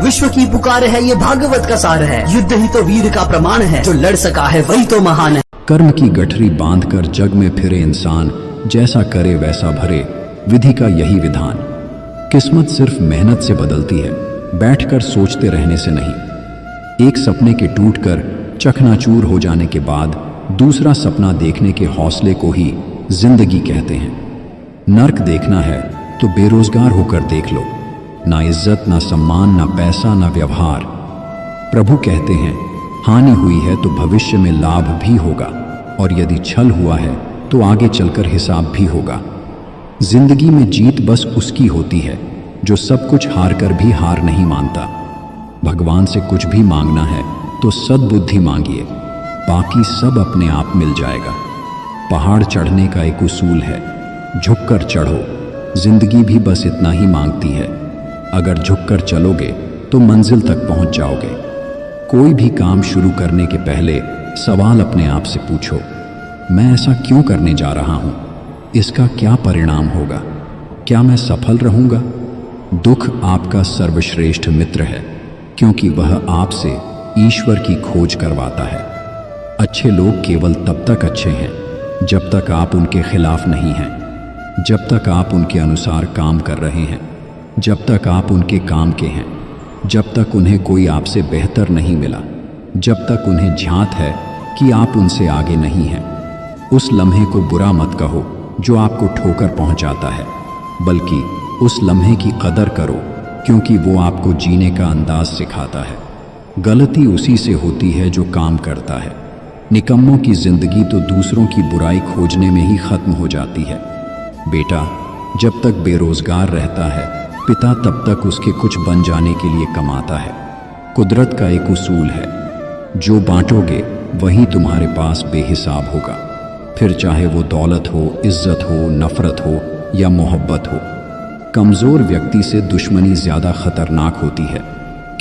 विश्व की पुकार है, ये भागवत का सार है। युद्ध ही तो वीर का प्रमाण है, जो लड़ सका है वही तो महान है। कर्म की गठरी बांधकर जग में फिरे इंसान, जैसा करे वैसा भरे, विधि का यही विधान। किस्मत सिर्फ मेहनत से बदलती है, बैठकर सोचते रहने से नहीं। एक सपने के टूटकर चकनाचूर हो जाने के बाद दूसरा सपना देखने के हौसले को ही जिंदगी कहते हैं। नर्क देखना है तो बेरोजगार होकर देख लो, ना इज्जत, ना सम्मान, ना पैसा, ना व्यवहार। प्रभु कहते हैं हानि हुई है तो भविष्य में लाभ भी होगा, और यदि छल हुआ है तो आगे चलकर हिसाब भी होगा। जिंदगी में जीत बस उसकी होती है जो सब कुछ हार कर भी हार नहीं मानता। भगवान से कुछ भी मांगना है तो सद्बुद्धि मांगिए, बाकी सब अपने आप मिल जाएगा। पहाड़ चढ़ने का एक उसूल है, झुककर चढ़ो। जिंदगी भी बस इतना ही मांगती है, अगर झुककर चलोगे तो मंजिल तक पहुंच जाओगे। कोई भी काम शुरू करने के पहले सवाल अपने आप से पूछो, मैं ऐसा क्यों करने जा रहा हूं? इसका क्या परिणाम होगा? क्या मैं सफल रहूंगा? दुख आपका सर्वश्रेष्ठ मित्र है, क्योंकि वह आपसे ईश्वर की खोज करवाता है। अच्छे लोग केवल तब तक अच्छे हैं जब तक आप उनके खिलाफ नहीं हैं, जब तक आप उनके अनुसार काम कर रहे हैं, जब तक आप उनके काम के हैं, जब तक उन्हें कोई आपसे बेहतर नहीं मिला, जब तक उन्हें झांत है कि आप उनसे आगे नहीं हैं। उस लम्हे को बुरा मत कहो जो आपको ठोकर पहुंचाता है, बल्कि उस लम्हे की कदर करो, क्योंकि वो आपको जीने का अंदाज सिखाता है। गलती उसी से होती है जो काम करता है। निकम्मों की जिंदगी तो दूसरों की बुराई खोजने में ही खत्म हो जाती है। बेटा जब तक बेरोजगार रहता है, पिता तब तक उसके कुछ बन जाने के लिए कमाता है। कुदरत का एक उसूल है, जो बांटोगे वही तुम्हारे पास बेहिसाब होगा, फिर चाहे वो दौलत हो, इज्जत हो, नफरत हो या मोहब्बत हो। कमज़ोर व्यक्ति से दुश्मनी ज़्यादा खतरनाक होती है,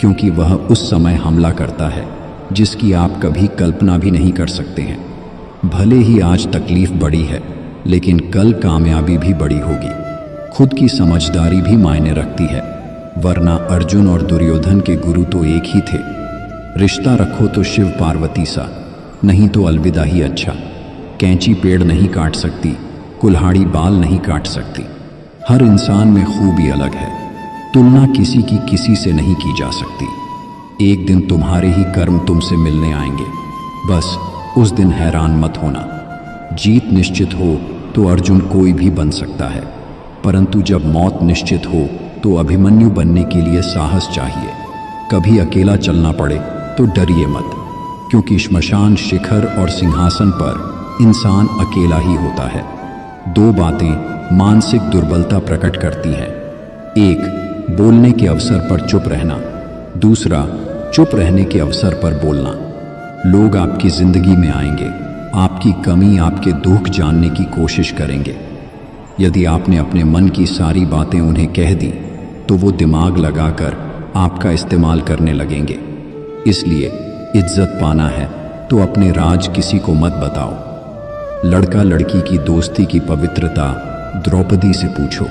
क्योंकि वह उस समय हमला करता है जिसकी आप कभी कल्पना भी नहीं कर सकते हैं। भले ही आज तकलीफ बड़ी है, लेकिन कल कामयाबी भी बड़ी होगी। खुद की समझदारी भी मायने रखती है, वरना अर्जुन और दुर्योधन के गुरु तो एक ही थे। रिश्ता रखो तो शिव पार्वती सा, नहीं तो अलविदा ही अच्छा। कैंची पेड़ नहीं काट सकती, कुल्हाड़ी बाल नहीं काट सकती। हर इंसान में खूबी अलग है, तुलना किसी की किसी से नहीं की जा सकती। एक दिन तुम्हारे ही कर्म तुमसे मिलने आएंगे, बस उस दिन हैरान मत होना। जीत निश्चित हो तो अर्जुन कोई भी बन सकता है, परंतु जब मौत निश्चित हो तो अभिमन्यु बनने के लिए साहस चाहिए। कभी अकेला चलना पड़े तो डरिए मत, क्योंकि श्मशान, शिखर और सिंहासन पर इंसान अकेला ही होता है। दो बातें मानसिक दुर्बलता प्रकट करती हैं, एक बोलने के अवसर पर चुप रहना, दूसरा चुप रहने के अवसर पर बोलना। लोग आपकी जिंदगी में आएंगे, आपकी कमी, आपके दुख जानने की कोशिश करेंगे। यदि आपने अपने मन की सारी बातें उन्हें कह दी तो वो दिमाग लगाकर आपका इस्तेमाल करने लगेंगे। इसलिए इज्जत पाना है तो अपने राज किसी को मत बताओ। लड़का लड़की की दोस्ती की पवित्रता द्रौपदी से पूछो।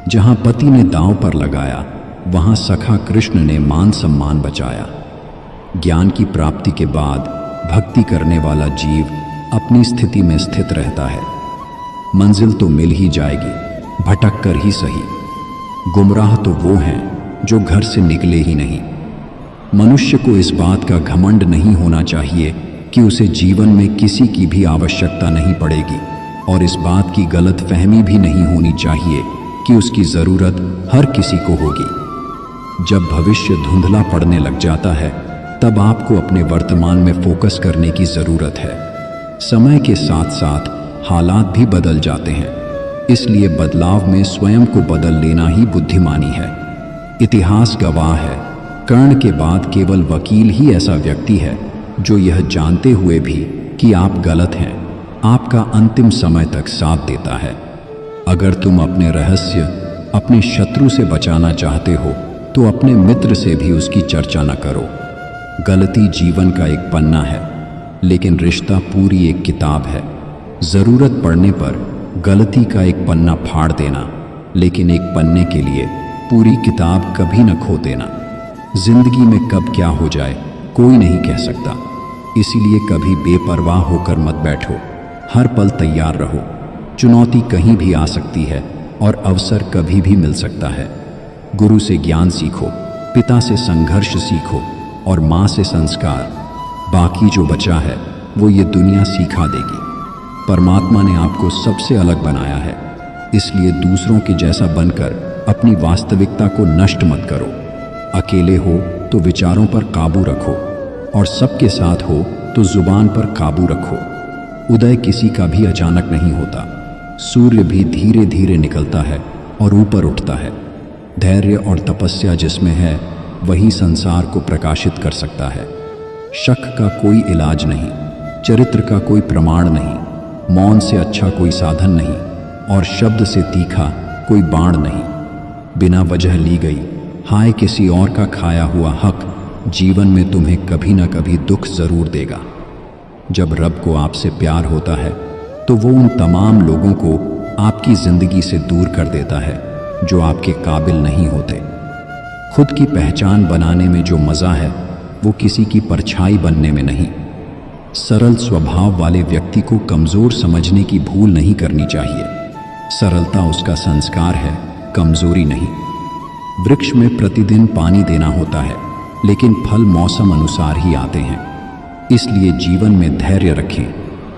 जहां पति ने दांव पर लगाया, वहां सखा कृष्ण ने मान सम्मान बचाया। ज्ञान की प्राप्ति के बाद भक्ति करने वाला जीव अपनी स्थिति में स्थित रहता है। मंजिल तो मिल ही जाएगी, भटक कर ही सही। गुमराह तो वो हैं जो घर से निकले ही नहीं। मनुष्य को इस बात का घमंड नहीं होना चाहिए कि उसे जीवन में किसी की भी आवश्यकता नहीं पड़ेगी, और इस बात की गलत फहमी भी नहीं होनी चाहिए कि उसकी ज़रूरत हर किसी को होगी। जब भविष्य धुंधला पड़ने लग जाता है, तब आपको अपने वर्तमान में फोकस करने की ज़रूरत है। समय के साथ साथ हालात भी बदल जाते हैं, इसलिए बदलाव में स्वयं को बदल लेना ही बुद्धिमानी है। इतिहास गवाह है, कर्ण के बाद केवल वकील ही ऐसा व्यक्ति है जो यह जानते हुए भी कि आप गलत हैं, आपका अंतिम समय तक साथ देता है। अगर तुम अपने रहस्य अपने शत्रु से बचाना चाहते हो तो अपने मित्र से भी उसकी चर्चा न करो। गलती जीवन का एक पन्ना है, लेकिन रिश्ता पूरी एक किताब है। ज़रूरत पड़ने पर गलती का एक पन्ना फाड़ देना, लेकिन एक पन्ने के लिए पूरी किताब कभी न खो देना। जिंदगी में कब क्या हो जाए कोई नहीं कह सकता, इसीलिए कभी बेपरवाह होकर मत बैठो, हर पल तैयार रहो। चुनौती कहीं भी आ सकती है और अवसर कभी भी मिल सकता है। गुरु से ज्ञान सीखो, पिता से संघर्ष सीखो और माँ से संस्कार। बाकी जो बचा है वो ये दुनिया सिखा देगी। परमात्मा ने आपको सबसे अलग बनाया है, इसलिए दूसरों के जैसा बनकर अपनी वास्तविकता को नष्ट मत करो। अकेले हो तो विचारों पर काबू रखो और सबके साथ हो तो जुबान पर काबू रखो। उदय किसी का भी अचानक नहीं होता, सूर्य भी धीरे धीरे निकलता है और ऊपर उठता है। धैर्य और तपस्या जिसमें है वही संसार को प्रकाशित कर सकता है। शक का कोई इलाज नहीं, चरित्र का कोई प्रमाण नहीं, मौन से अच्छा कोई साधन नहीं और शब्द से तीखा कोई बाण नहीं। बिना वजह ली गई हाय किसी और का खाया हुआ हक जीवन में तुम्हें कभी ना कभी दुख जरूर देगा। जब रब को आपसे प्यार होता है तो वो उन तमाम लोगों को आपकी जिंदगी से दूर कर देता है जो आपके काबिल नहीं होते। खुद की पहचान बनाने में जो मज़ा है वो किसी की परछाई बनने में नहीं। सरल स्वभाव वाले व्यक्ति को कमज़ोर समझने की भूल नहीं करनी चाहिए। सरलता उसका संस्कार है, कमज़ोरी नहीं। वृक्ष में प्रतिदिन पानी देना होता है, लेकिन फल मौसम अनुसार ही आते हैं। इसलिए जीवन में धैर्य रखें,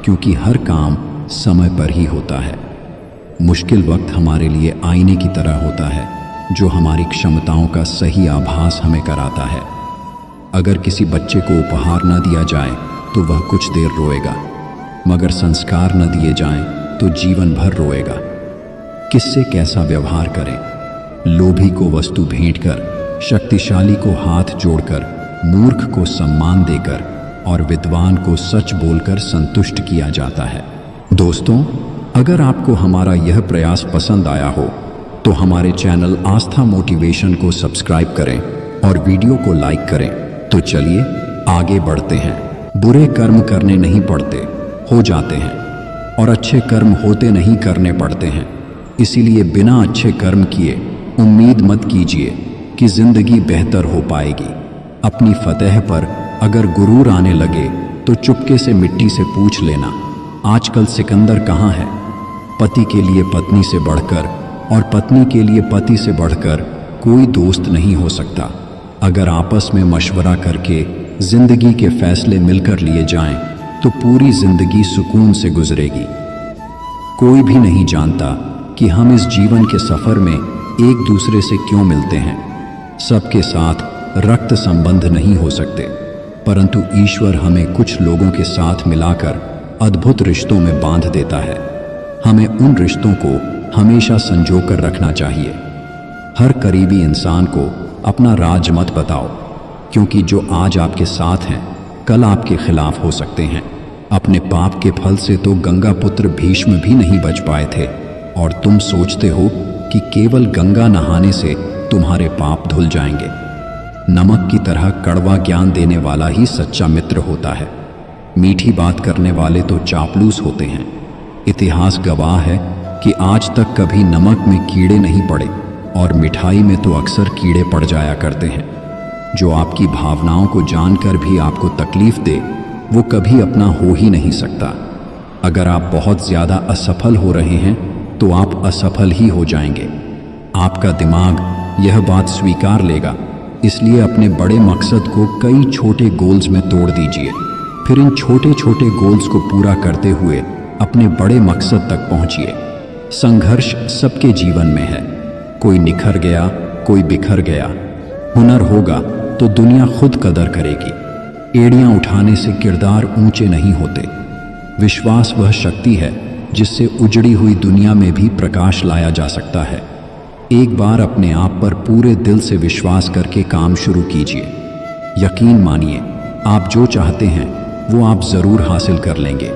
क्योंकि हर काम समय पर ही होता है। मुश्किल वक्त हमारे लिए आईने की तरह होता है, जो हमारी क्षमताओं का सही आभास हमें कराता है। अगर किसी बच्चे को उपहार न दिया जाए तो वह कुछ देर रोएगा, मगर संस्कार न दिए जाएं तो जीवन भर रोएगा। किससे कैसा व्यवहार करें? लोभी को वस्तु भेंट कर, शक्तिशाली को हाथ जोड़कर, मूर्ख को सम्मान देकर और विद्वान को सच बोलकर संतुष्ट किया जाता है। दोस्तों, अगर आपको हमारा यह प्रयास पसंद आया हो तो हमारे चैनल आस्था मोटिवेशन को सब्सक्राइब करें और वीडियो को लाइक करें। तो चलिए आगे बढ़ते हैं। बुरे कर्म करने नहीं पड़ते, हो जाते हैं, और अच्छे कर्म होते नहीं करने पड़ते हैं। इसीलिए बिना अच्छे कर्म किए उम्मीद मत कीजिए कि जिंदगी बेहतर हो पाएगी। अपनी फतेह पर अगर गुरूर आने लगे तो चुपके से मिट्टी से पूछ लेना, आजकल सिकंदर कहाँ है? पति के लिए पत्नी से बढ़कर और पत्नी के लिए पति से बढ़कर कोई दोस्त नहीं हो सकता। अगर आपस में मशवरा करके जिंदगी के फैसले मिलकर लिए जाएं तो पूरी जिंदगी सुकून से गुजरेगी। कोई भी नहीं जानता कि हम इस जीवन के सफर में एक दूसरे से क्यों मिलते हैं। सबके साथ रक्त संबंध नहीं हो सकते, परंतु ईश्वर हमें कुछ लोगों के साथ मिलाकर अद्भुत रिश्तों में बांध देता है। हमें उन रिश्तों को हमेशा संजो कर रखना चाहिए। हर करीबी इंसान को अपना राज मत बताओ, क्योंकि जो आज आपके साथ हैं कल आपके खिलाफ हो सकते हैं। अपने पाप के फल से तो गंगा पुत्र भीष्म भी नहीं बच पाए थे, और तुम सोचते हो कि केवल गंगा नहाने से तुम्हारे पाप धुल जाएंगे। नमक की तरह कड़वा ज्ञान देने वाला ही सच्चा मित्र होता है। मीठी बात करने वाले तो चापलूस होते हैं। इतिहास गवाह है कि आज तक कभी नमक में कीड़े नहीं पड़े और मिठाई में तो अक्सर कीड़े पड़ जाया करते हैं। जो आपकी भावनाओं को जानकर भी आपको तकलीफ दे वो कभी अपना हो ही नहीं सकता। अगर आप बहुत ज़्यादा असफल हो रहे हैं तो आप असफल ही हो जाएंगे। आपका दिमाग यह बात स्वीकार लेगा, इसलिए अपने बड़े मकसद को कई छोटे गोल्स में तोड़ दीजिए। फिर इन छोटे छोटे गोल्स को पूरा करते हुए अपने बड़े मकसद तक पहुंचिए। संघर्ष सबके जीवन में है, कोई निखर गया, कोई बिखर गया। हुनर होगा तो दुनिया खुद कदर करेगी। एड़ियां उठाने से किरदार ऊंचे नहीं होते। विश्वास वह शक्ति है जिससे उजड़ी हुई दुनिया में भी प्रकाश लाया जा सकता है। एक बार अपने आप पर पूरे दिल से विश्वास करके काम शुरू कीजिए। यकीन मानिए, आप जो चाहते हैं वो आप जरूर हासिल कर लेंगे।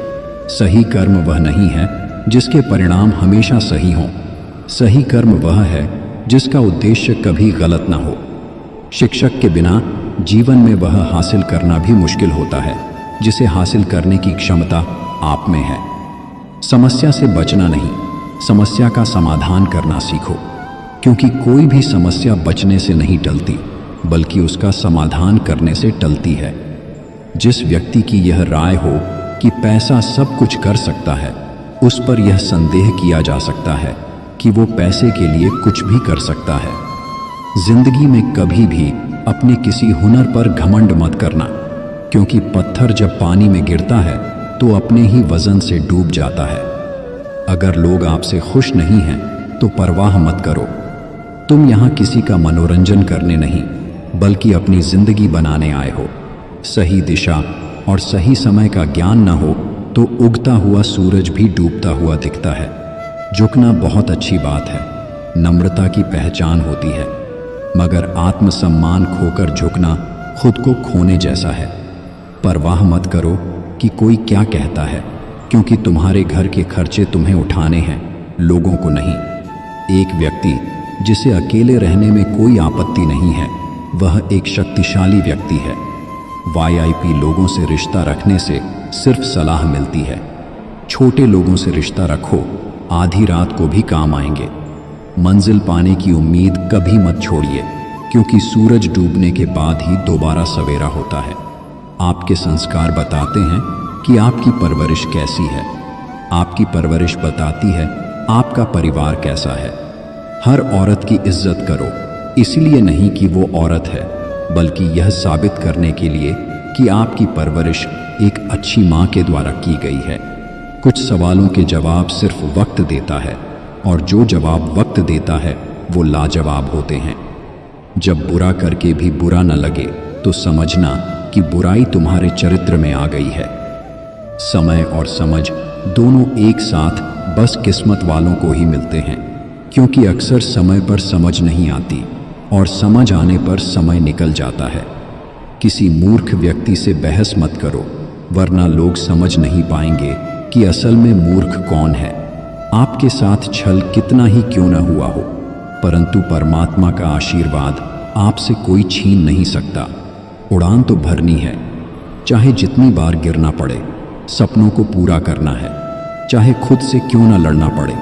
सही कर्म वह नहीं है जिसके परिणाम हमेशा सही हों। सही कर्म वह है जिसका उद्देश्य कभी गलत ना हो। शिक्षक के बिना जीवन में वह हासिल करना भी मुश्किल होता है जिसे हासिल करने की क्षमता आप में है। समस्या से बचना नहीं, समस्या का समाधान करना सीखो, क्योंकि कोई भी समस्या बचने से नहीं टलती, बल्कि उसका समाधान करने से टलती है। जिस व्यक्ति की यह राय हो कि पैसा सब कुछ कर सकता है, उस पर यह संदेह किया जा सकता है कि वो पैसे के लिए कुछ भी कर सकता है। जिंदगी में कभी भी अपने किसी हुनर पर घमंड मत करना, क्योंकि पत्थर जब पानी में गिरता है तो अपने ही वजन से डूब जाता है। अगर लोग आपसे खुश नहीं हैं तो परवाह मत करो। तुम यहाँ किसी का मनोरंजन करने नहीं, बल्कि अपनी जिंदगी बनाने आए हो। सही दिशा और सही समय का ज्ञान न हो तो उगता हुआ सूरज भी डूबता हुआ दिखता है। झुकना बहुत अच्छी बात है, नम्रता की पहचान होती है, मगर आत्मसम्मान खोकर झुकना खुद को खोने जैसा है। परवाह मत करो कि कोई क्या कहता है, क्योंकि तुम्हारे घर के खर्चे तुम्हें उठाने हैं, लोगों को नहीं। एक व्यक्ति जिसे अकेले रहने में कोई आपत्ति नहीं है, वह एक शक्तिशाली व्यक्ति है। वीआईपी लोगों से रिश्ता रखने से सिर्फ सलाह मिलती है। छोटे लोगों से रिश्ता रखो, आधी रात को भी काम आएंगे। मंजिल पाने की उम्मीद कभी मत छोड़िए, क्योंकि सूरज डूबने के बाद ही दोबारा सवेरा होता है। आपके संस्कार बताते हैं कि आपकी परवरिश कैसी है। आपकी परवरिश बताती है आपका परिवार कैसा है। हर औरत की इज्जत करो, इसलिए नहीं कि वो औरत है, बल्कि यह साबित करने के लिए कि आपकी परवरिश एक अच्छी माँ के द्वारा की गई है। कुछ सवालों के जवाब सिर्फ वक्त देता है, और जो जवाब वक्त देता है वो लाजवाब होते हैं। जब बुरा करके भी बुरा न लगे तो समझना कि बुराई तुम्हारे चरित्र में आ गई है। समय और समझ दोनों एक साथ बस किस्मत वालों को ही मिलते हैं, क्योंकि अक्सर समय पर समझ नहीं आती और समझ आने पर समय निकल जाता है। किसी मूर्ख व्यक्ति से बहस मत करो, वरना लोग समझ नहीं पाएंगे कि असल में मूर्ख कौन है। आपके साथ छल कितना ही क्यों न हुआ हो, परंतु परमात्मा का आशीर्वाद आपसे कोई छीन नहीं सकता। उड़ान तो भरनी है, चाहे जितनी बार गिरना पड़े। सपनों को पूरा करना है, चाहे खुद से क्यों न लड़ना पड़े।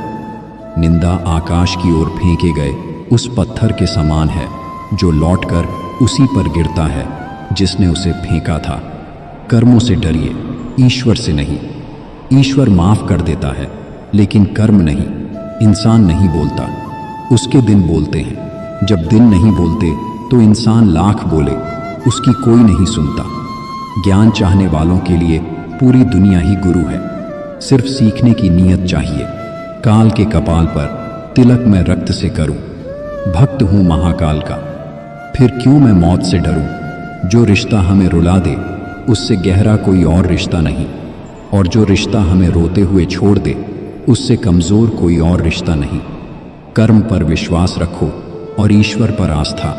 निंदा आकाश की ओर फेंके गए उस पत्थर के समान है जो लौटकर उसी पर गिरता है जिसने उसे फेंका था। कर्मों से डरिए, ईश्वर से नहीं। ईश्वर माफ कर देता है, लेकिन कर्म नहीं। इंसान नहीं बोलता, उसके दिन बोलते हैं। जब दिन नहीं बोलते तो इंसान लाख बोले, उसकी कोई नहीं सुनता। ज्ञान चाहने वालों के लिए पूरी दुनिया ही गुरु है, सिर्फ सीखने की नीयत चाहिए। काल के कपाल पर तिलक मैं रक्त से करूं, भक्त हूं महाकाल का, फिर क्यों मैं मौत से डरूं। जो रिश्ता हमें रुला दे उससे गहरा कोई और रिश्ता नहीं, और जो रिश्ता हमें रोते हुए छोड़ दे उससे कमज़ोर कोई और रिश्ता नहीं। कर्म पर विश्वास रखो और ईश्वर पर आस्था।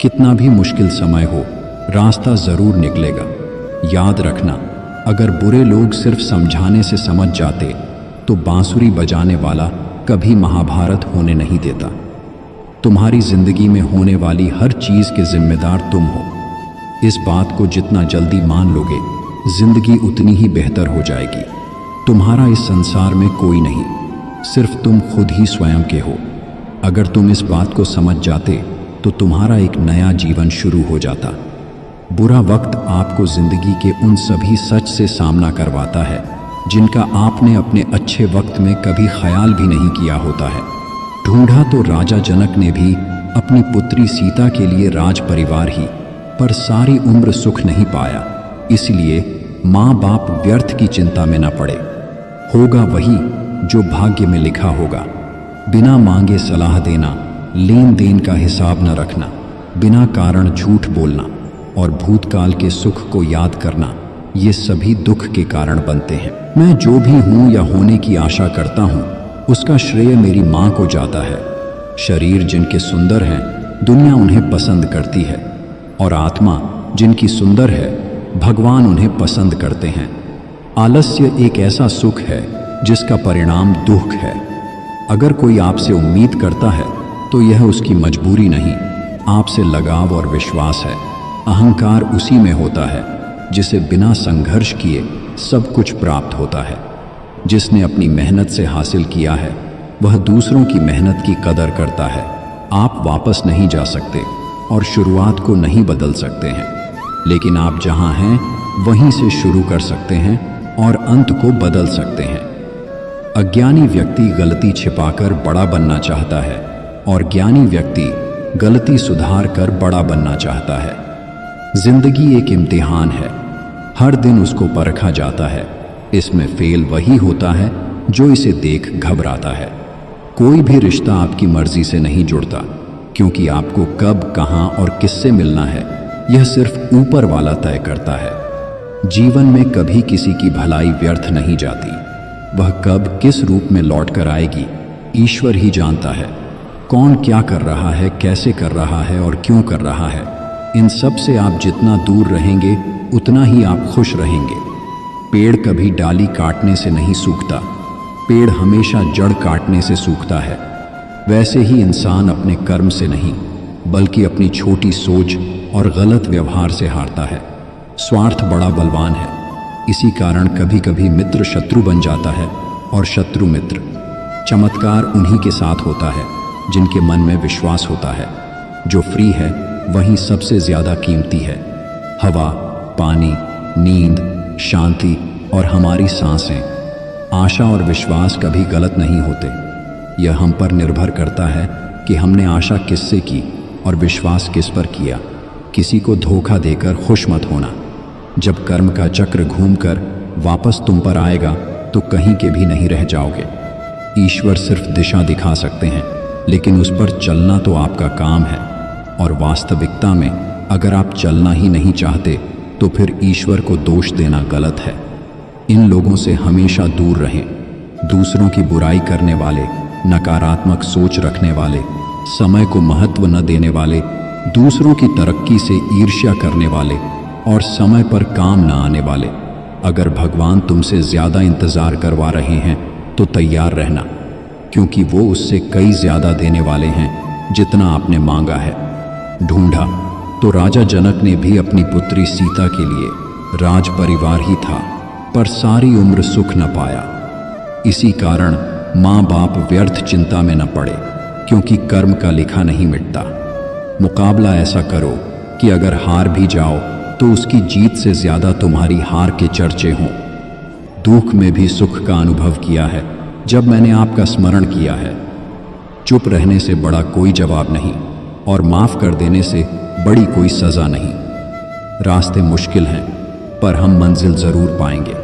कितना भी मुश्किल समय हो, रास्ता ज़रूर निकलेगा। याद रखना, अगर बुरे लोग सिर्फ समझाने से समझ जाते तो बांसुरी बजाने वाला कभी महाभारत होने नहीं देता। तुम्हारी जिंदगी में होने वाली हर चीज़ के जिम्मेदार तुम हो। इस बात को जितना जल्दी मान लोगे, जिंदगी उतनी ही बेहतर हो जाएगी। तुम्हारा इस संसार में कोई नहीं, सिर्फ तुम खुद ही स्वयं के हो। अगर तुम इस बात को समझ जाते तो तुम्हारा एक नया जीवन शुरू हो जाता। बुरा वक्त आपको जिंदगी के उन सभी सच से सामना करवाता है जिनका आपने अपने अच्छे वक्त में कभी ख्याल भी नहीं किया होता है। ढूंढा तो राजा जनक ने भी अपनी पुत्री सीता के लिए राज परिवार ही, पर सारी उम्र सुख नहीं पाया। इसलिए माँ बाप व्यर्थ की चिंता में न पड़े। होगा वही जो भाग्य में लिखा होगा। बिना मांगे सलाह देना, लेन देन का हिसाब न रखना, बिना कारण झूठ बोलना और भूतकाल के सुख को याद करना, ये सभी दुख के कारण बनते हैं। मैं जो भी हूँ या होने की आशा करता हूँ, उसका श्रेय मेरी माँ को जाता है। शरीर जिनके सुंदर हैं, दुनिया उन्हें पसंद करती है, और आत्मा जिनकी सुंदर है, भगवान उन्हें पसंद करते हैं। आलस्य एक ऐसा सुख है जिसका परिणाम दुख है। अगर कोई आपसे उम्मीद करता है तो यह उसकी मजबूरी नहीं, आपसे लगाव और विश्वास है। अहंकार उसी में होता है जिसे बिना संघर्ष किए सब कुछ प्राप्त होता है। जिसने अपनी मेहनत से हासिल किया है वह दूसरों की मेहनत की कदर करता है। आप वापस नहीं जा सकते और शुरुआत को नहीं बदल सकते हैं, लेकिन आप जहां हैं वहीं से शुरू कर सकते हैं और अंत को बदल सकते हैं। अज्ञानी व्यक्ति गलती छिपाकर बड़ा बनना चाहता है और ज्ञानी व्यक्ति गलती सुधार कर बड़ा बनना चाहता है। जिंदगी एक इम्तिहान है, हर दिन उसको परखा जाता है। इसमें फेल वही होता है जो इसे देख घबराता है। कोई भी रिश्ता आपकी मर्जी से नहीं जुड़ता, क्योंकि आपको कब, कहां और किससे मिलना है यह सिर्फ ऊपर वाला तय करता है। जीवन में कभी किसी की भलाई व्यर्थ नहीं जाती, वह कब किस रूप में लौट कर आएगी ईश्वर ही जानता है। कौन क्या कर रहा है, कैसे कर रहा है और क्यों कर रहा है, इन सब से आप जितना दूर रहेंगे उतना ही आप खुश रहेंगे। पेड़ कभी डाली काटने से नहीं सूखता, पेड़ हमेशा जड़ काटने से सूखता है। वैसे ही इंसान अपने कर्म से नहीं बल्कि अपनी छोटी सोच और गलत व्यवहार से हारता है। स्वार्थ बड़ा बलवान है, इसी कारण कभी कभी मित्र शत्रु बन जाता है और शत्रु मित्र। चमत्कार उन्हीं के साथ होता है जिनके मन में विश्वास होता है। जो फ्री है वही सबसे ज्यादा कीमती है। हवा, पानी, नींद, शांति और हमारी सांसें। आशा और विश्वास कभी गलत नहीं होते। यह हम पर निर्भर करता है कि हमने आशा किससे की और विश्वास किस पर किया। किसी को धोखा देकर खुश मत होना। जब कर्म का चक्र घूमकर वापस तुम पर आएगा तो कहीं के भी नहीं रह जाओगे। ईश्वर सिर्फ दिशा दिखा सकते हैं, लेकिन उस पर चलना तो आपका काम है। और वास्तविकता में अगर आप चलना ही नहीं चाहते तो फिर ईश्वर को दोष देना गलत है। इन लोगों से हमेशा दूर रहें, दूसरों की बुराई करने वाले, नकारात्मक सोच रखने वाले, समय को महत्व न देने वाले, दूसरों की तरक्की से ईर्ष्या करने वाले और समय पर काम न आने वाले। अगर भगवान तुमसे ज्यादा इंतजार करवा रहे हैं तो तैयार रहना, क्योंकि वो उससे कई ज्यादा देने वाले हैं जितना आपने मांगा है। ढूंढा तो राजा जनक ने भी अपनी पुत्री सीता के लिए राज परिवार ही था, पर सारी उम्र सुख न पाया। इसी कारण माँ बाप व्यर्थ चिंता में न पड़े, क्योंकि कर्म का लिखा नहीं मिटता। मुकाबला ऐसा करो कि अगर हार भी जाओ तो उसकी जीत से ज्यादा तुम्हारी हार के चर्चे हों। दुख में भी सुख का अनुभव किया है जब मैंने आपका स्मरण किया है। चुप रहने से बड़ा कोई जवाब नहीं और माफ कर देने से बड़ी कोई सजा नहीं। रास्ते मुश्किल हैं पर हम मंजिल जरूर पाएंगे।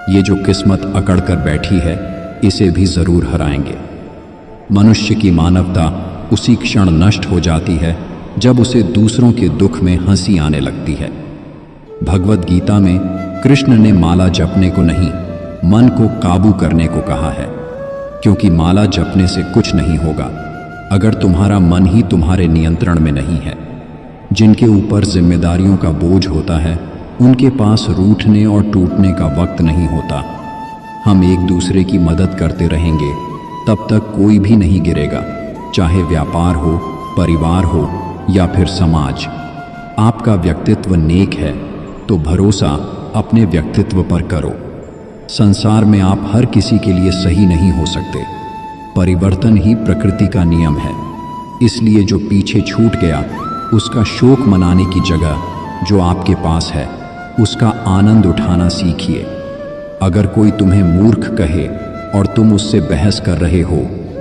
ये जो किस्मत अकड़ कर बैठी है इसे भी जरूर हराएंगे। मनुष्य की मानवता उसी क्षण नष्ट हो जाती है जब उसे दूसरों के दुख में हंसी आने लगती है। भगवत गीता में कृष्ण ने माला जपने को नहीं, मन को काबू करने को कहा है, क्योंकि माला जपने से कुछ नहीं होगा अगर तुम्हारा मन ही तुम्हारे नियंत्रण में नहीं है। जिनके ऊपर जिम्मेदारियों का बोझ होता है उनके पास रूठने और टूटने का वक्त नहीं होता। हम एक दूसरे की मदद करते रहेंगे तब तक कोई भी नहीं गिरेगा, चाहे व्यापार हो, परिवार हो या फिर समाज। आपका व्यक्तित्व नेक है तो भरोसा अपने व्यक्तित्व पर करो। संसार में आप हर किसी के लिए सही नहीं हो सकते। परिवर्तन ही प्रकृति का नियम है। इसलिए जो पीछे छूट गया उसका शोक मनाने की जगह जो आपके पास है उसका आनंद उठाना सीखिए। अगर कोई तुम्हें मूर्ख कहे और तुम उससे बहस कर रहे हो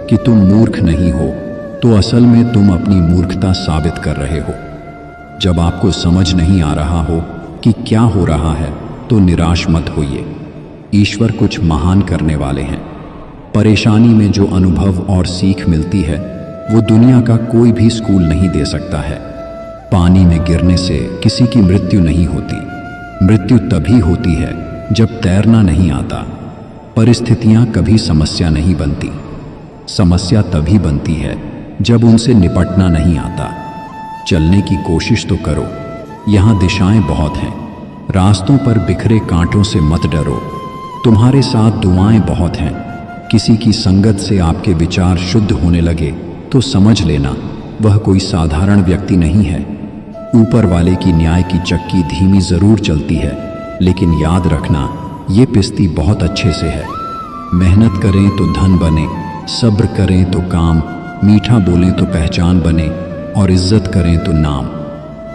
कि तुम मूर्ख नहीं हो, तो असल में तुम अपनी मूर्खता साबित कर रहे हो। जब आपको समझ नहीं आ रहा हो कि क्या हो रहा है तो निराश मत होइए। ईश्वर कुछ महान करने वाले हैं। परेशानी में जो अनुभव और सीख मिलती है वो दुनिया का कोई भी स्कूल नहीं दे सकता है। पानी में गिरने से किसी की मृत्यु नहीं होती। मृत्यु तभी होती है जब तैरना नहीं आता। परिस्थितियां कभी समस्या नहीं बनती। समस्या तभी बनती है जब उनसे निपटना नहीं आता। चलने की कोशिश तो करो। यहाँ दिशाएं बहुत हैं। रास्तों पर बिखरे कांटों से मत डरो। तुम्हारे साथ दुआएं बहुत हैं। किसी की संगत से आपके विचार शुद्ध होने लगे तो समझ लेना वह कोई साधारण व्यक्ति नहीं है। ऊपर वाले की न्याय की चक्की धीमी जरूर चलती है, लेकिन याद रखना ये पिसती बहुत अच्छे से है। मेहनत करें तो धन बने, सब्र करें तो काम, मीठा बोलें तो पहचान बने, और इज्जत करें तो नाम।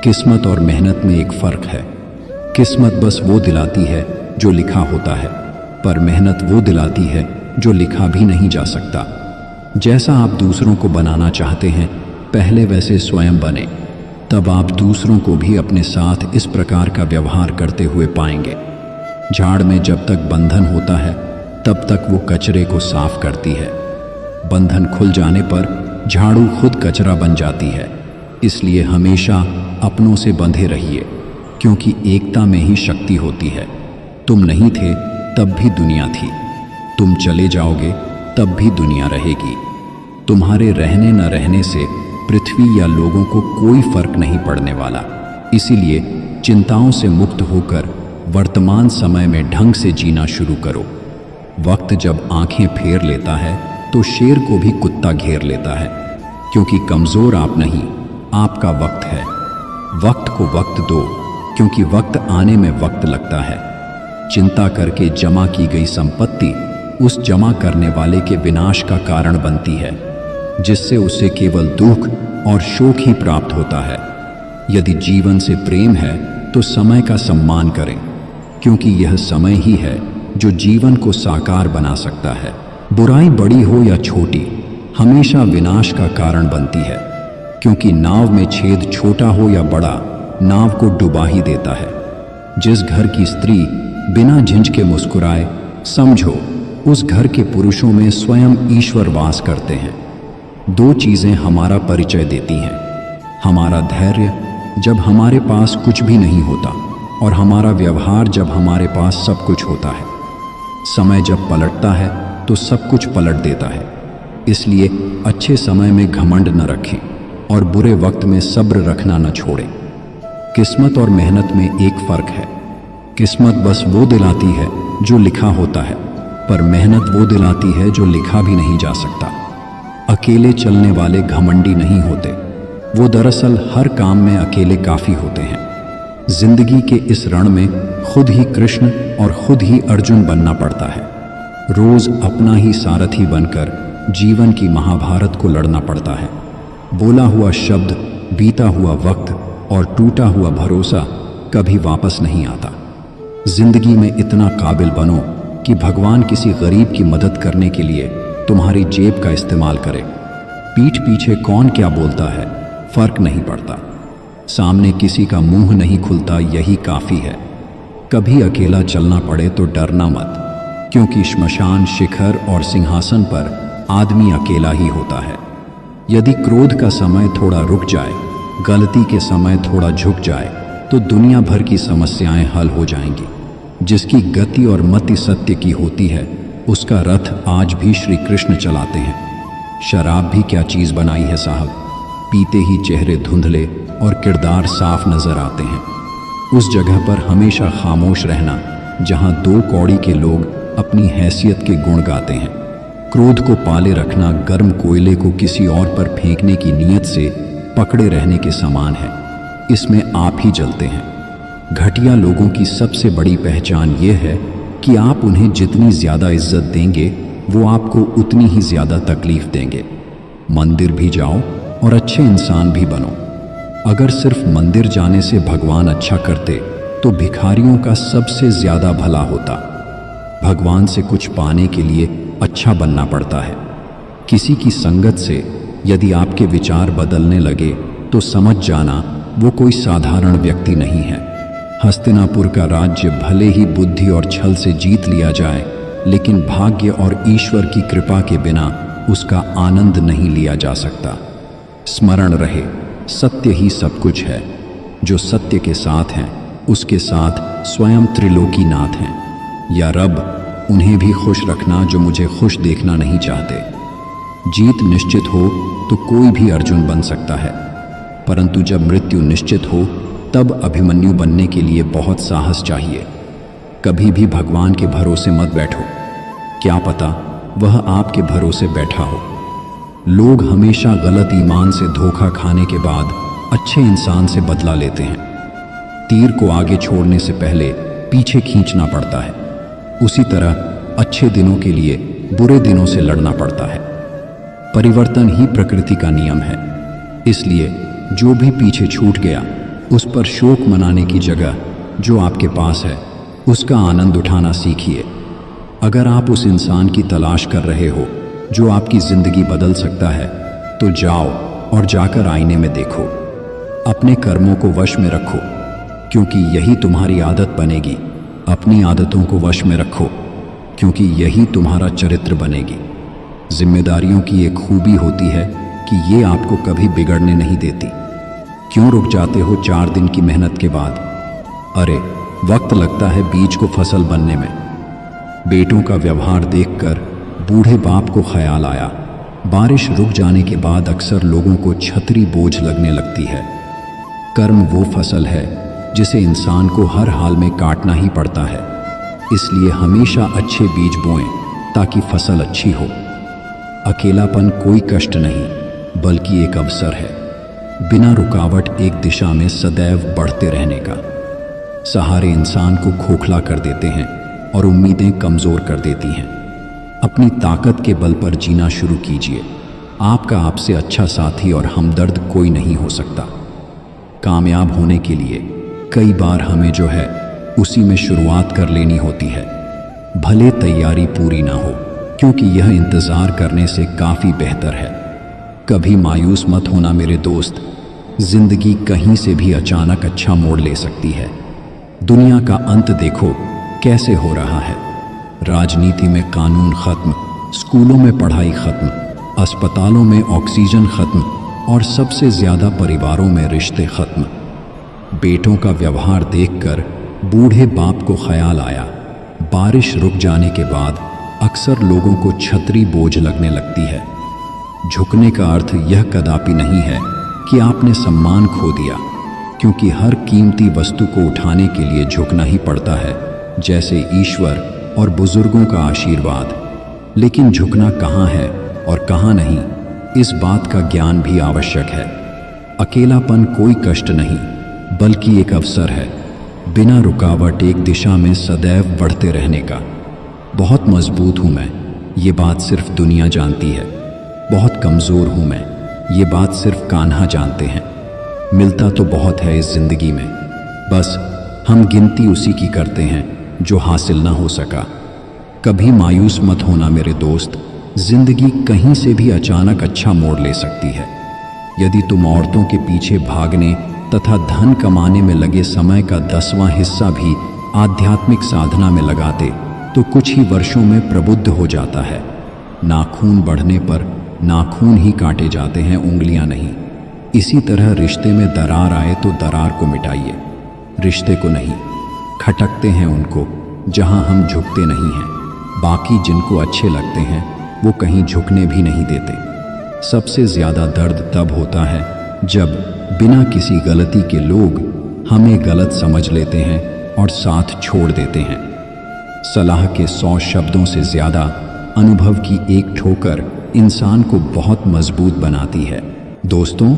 किस्मत और मेहनत में एक फर्क है। किस्मत बस वो दिलाती है जो लिखा होता है, पर मेहनत वो दिलाती है जो लिखा भी नहीं जा सकता। जैसा आप दूसरों को बनाना चाहते हैं, पहले वैसे स्वयं बने, तब आप दूसरों को भी अपने साथ इस प्रकार का व्यवहार करते हुए पाएंगे। झाड़ में जब तक बंधन होता है तब तक वो कचरे को साफ करती है। बंधन खुल जाने पर झाड़ू खुद कचरा बन जाती है। इसलिए हमेशा अपनों से बंधे रहिए, क्योंकि एकता में ही शक्ति होती है। तुम नहीं थे तब भी दुनिया थी, तुम चले जाओगे तब भी दुनिया रहेगी। तुम्हारे रहने न रहने से पृथ्वी या लोगों को कोई फर्क नहीं पड़ने वाला। इसीलिए चिंताओं से मुक्त होकर वर्तमान समय में ढंग से जीना शुरू करो। वक्त जब आंखें फेर लेता है तो शेर को भी कुत्ता घेर लेता है, क्योंकि कमजोर आप नहीं, आपका वक्त है। वक्त को वक्त दो, क्योंकि वक्त आने में वक्त लगता है। चिंता करके जमा की गई संपत्ति उस जमा करने वाले के विनाश का कारण बनती है, जिससे उसे केवल दुख और शोक ही प्राप्त होता है। यदि जीवन से प्रेम है तो समय का सम्मान करें, क्योंकि यह समय ही है जो जीवन को साकार बना सकता है। बुराई बड़ी हो या छोटी, हमेशा विनाश का कारण बनती है, क्योंकि नाव में छेद छोटा हो या बड़ा, नाव को डुबा ही देता है। जिस घर की स्त्री बिना झिझक के मुस्कुराए, समझो उस घर के पुरुषों में स्वयं ईश्वर वास करते हैं। दो चीजें हमारा परिचय देती हैं, हमारा धैर्य जब हमारे पास कुछ भी नहीं होता, और हमारा व्यवहार जब हमारे पास सब कुछ होता है। समय जब पलटता है तो सब कुछ पलट देता है। इसलिए अच्छे समय में घमंड न रखें और बुरे वक्त में सब्र रखना न छोड़ें। किस्मत और मेहनत में एक फर्क है। किस्मत बस वो दिलाती है जो लिखा होता है, पर मेहनत वो दिलाती है जो लिखा भी नहीं जा सकता। अकेले चलने वाले घमंडी नहीं होते, वो दरअसल हर काम में अकेले काफी होते हैं। जिंदगी के इस रण में खुद ही कृष्ण और खुद ही अर्जुन बनना पड़ता है। रोज अपना ही सारथी बनकर जीवन की महाभारत को लड़ना पड़ता है। बोला हुआ शब्द, बीता हुआ वक्त और टूटा हुआ भरोसा कभी वापस नहीं आता। जिंदगी में इतना काबिल बनो कि भगवान किसी गरीब की मदद करने के लिए तुम्हारी जेब का इस्तेमाल करे। पीठ पीछे कौन क्या बोलता है फर्क नहीं पड़ता, सामने किसी का मुंह नहीं खुलता, यही काफी है। कभी अकेला चलना पड़े तो डरना मत, क्योंकि श्मशान, शिखर और सिंहासन पर आदमी अकेला ही होता है। यदि क्रोध का समय थोड़ा रुक जाए, गलती के समय थोड़ा झुक जाए, तो दुनिया भर की समस्याएं हल हो जाएंगी। जिसकी गति और मति सत्य की होती है, उसका रथ आज भी श्री कृष्ण चलाते हैं। शराब भी क्या चीज बनाई है साहब, पीते ही चेहरे धुंधले और किरदार साफ नजर आते हैं। उस जगह पर हमेशा खामोश रहना जहां दो कौड़ी के लोग अपनी हैसियत के गुण गाते हैं। क्रोध को पाले रखना गर्म कोयले को किसी और पर फेंकने की नीयत से पकड़े रहने के समान है। इसमें आप ही जलते हैं। घटिया लोगों की सबसे बड़ी पहचान यह है कि आप उन्हें जितनी ज्यादा इज्जत देंगे, वो आपको उतनी ही ज्यादा तकलीफ देंगे। मंदिर भी जाओ और अच्छे इंसान भी बनो। अगर सिर्फ मंदिर जाने से भगवान अच्छा करते तो भिखारियों का सबसे ज्यादा भला होता। भगवान से कुछ पाने के लिए अच्छा बनना पड़ता है। किसी की संगत से यदि आपके विचार बदलने लगे तो समझ जाना वो कोई साधारण व्यक्ति नहीं है। हस्तिनापुर का राज्य भले ही बुद्धि और छल से जीत लिया जाए, लेकिन भाग्य और ईश्वर की कृपा के बिना उसका आनंद नहीं लिया जा सकता। स्मरण रहे, सत्य ही सब कुछ है। जो सत्य के साथ हैं, उसके साथ स्वयं त्रिलोकीनाथ हैं। या रब, उन्हें भी खुश रखना जो मुझे खुश देखना नहीं चाहते। जीत निश्चित हो तो कोई भी अर्जुन बन सकता है, परंतु जब मृत्यु निश्चित हो तब अभिमन्यु बनने के लिए बहुत साहस चाहिए। कभी भी भगवान के भरोसे मत बैठो, क्या पता वह आपके भरोसे बैठा हो। लोग हमेशा गलत ईमान से धोखा खाने के बाद अच्छे इंसान से बदला लेते हैं। तीर को आगे छोड़ने से पहले पीछे खींचना पड़ता है। उसी तरह अच्छे दिनों के लिए बुरे दिनों से लड़ना पड़ता है। परिवर्तन ही प्रकृति का नियम है। इसलिए जो भी पीछे छूट गया उस पर शोक मनाने की जगह जो आपके पास है उसका आनंद उठाना सीखिए। अगर आप उस इंसान की तलाश कर रहे हो जो आपकी ज़िंदगी बदल सकता है तो जाओ और जाकर आईने में देखो। अपने कर्मों को वश में रखो क्योंकि यही तुम्हारी आदत बनेगी। अपनी आदतों को वश में रखो क्योंकि यही तुम्हारा चरित्र बनेगी। जिम्मेदारियों की एक खूबी होती है कि ये आपको कभी बिगड़ने नहीं देती। क्यों रुक जाते हो 4 दिन की मेहनत के बाद? अरे वक्त लगता है बीज को फसल बनने में। बेटों का व्यवहार देखकर बूढ़े बाप को ख्याल आया, बारिश रुक जाने के बाद अक्सर लोगों को छतरी बोझ लगने लगती है। कर्म वो फसल है जिसे इंसान को हर हाल में काटना ही पड़ता है। इसलिए हमेशा अच्छे बीज बोएं ताकि फसल अच्छी हो। अकेलापन कोई कष्ट नहीं बल्कि एक अवसर है, बिना रुकावट एक दिशा में सदैव बढ़ते रहने का। सहारे इंसान को खोखला कर देते हैं और उम्मीदें कमज़ोर कर देती हैं। अपनी ताकत के बल पर जीना शुरू कीजिए। आपका आपसे अच्छा साथी और हमदर्द कोई नहीं हो सकता। कामयाब होने के लिए कई बार हमें जो है उसी में शुरुआत कर लेनी होती है, भले तैयारी पूरी ना हो, क्योंकि यह इंतज़ार करने से काफ़ी बेहतर है। कभी मायूस मत होना मेरे दोस्त, जिंदगी कहीं से भी अचानक अच्छा मोड़ ले सकती है। दुनिया का अंत देखो कैसे हो रहा है। राजनीति में कानून खत्म, स्कूलों में पढ़ाई खत्म, अस्पतालों में ऑक्सीजन खत्म और सबसे ज़्यादा परिवारों में रिश्ते खत्म। बेटों का व्यवहार देखकर बूढ़े बाप को ख्याल आया, बारिश रुक जाने के बाद अक्सर लोगों को छतरी बोझ लगने लगती है। झुकने का अर्थ यह कदापि नहीं है कि आपने सम्मान खो दिया, क्योंकि हर कीमती वस्तु को उठाने के लिए झुकना ही पड़ता है, जैसे ईश्वर और बुजुर्गों का आशीर्वाद। लेकिन झुकना कहाँ है और कहाँ नहीं, इस बात का ज्ञान भी आवश्यक है। अकेलापन कोई कष्ट नहीं बल्कि एक अवसर है, बिना रुकावट एक दिशा में सदैव बढ़ते रहने का। बहुत मजबूत हूँ मैं, ये बात सिर्फ दुनिया जानती है। बहुत कमज़ोर हूँ मैं, ये बात सिर्फ कान्हा जानते हैं। मिलता तो बहुत है इस ज़िंदगी में, बस हम गिनती उसी की करते हैं जो हासिल ना हो सका। कभी मायूस मत होना मेरे दोस्त, ज़िंदगी कहीं से भी अचानक अच्छा मोड़ ले सकती है। यदि तुम औरतों के पीछे भागने तथा धन कमाने में लगे समय का 10वां हिस्सा भी आध्यात्मिक साधना में लगाते तो कुछ ही वर्षों में प्रबुद्ध हो जाता है। नाखून बढ़ने पर नाखून ही काटे जाते हैं, उंगलियां नहीं। इसी तरह रिश्ते में दरार आए तो दरार को मिटाइए, रिश्ते को नहीं। खटकते हैं उनको जहां हम झुकते नहीं हैं। बाकी जिनको अच्छे लगते हैं वो कहीं झुकने भी नहीं देते। सबसे ज़्यादा दर्द तब होता है जब बिना किसी गलती के लोग हमें गलत समझ लेते हैं और साथ छोड़ देते हैं। सलाह के 100 शब्दों से ज़्यादा अनुभव की एक ठोकर इंसान को बहुत मजबूत बनाती है। दोस्तों,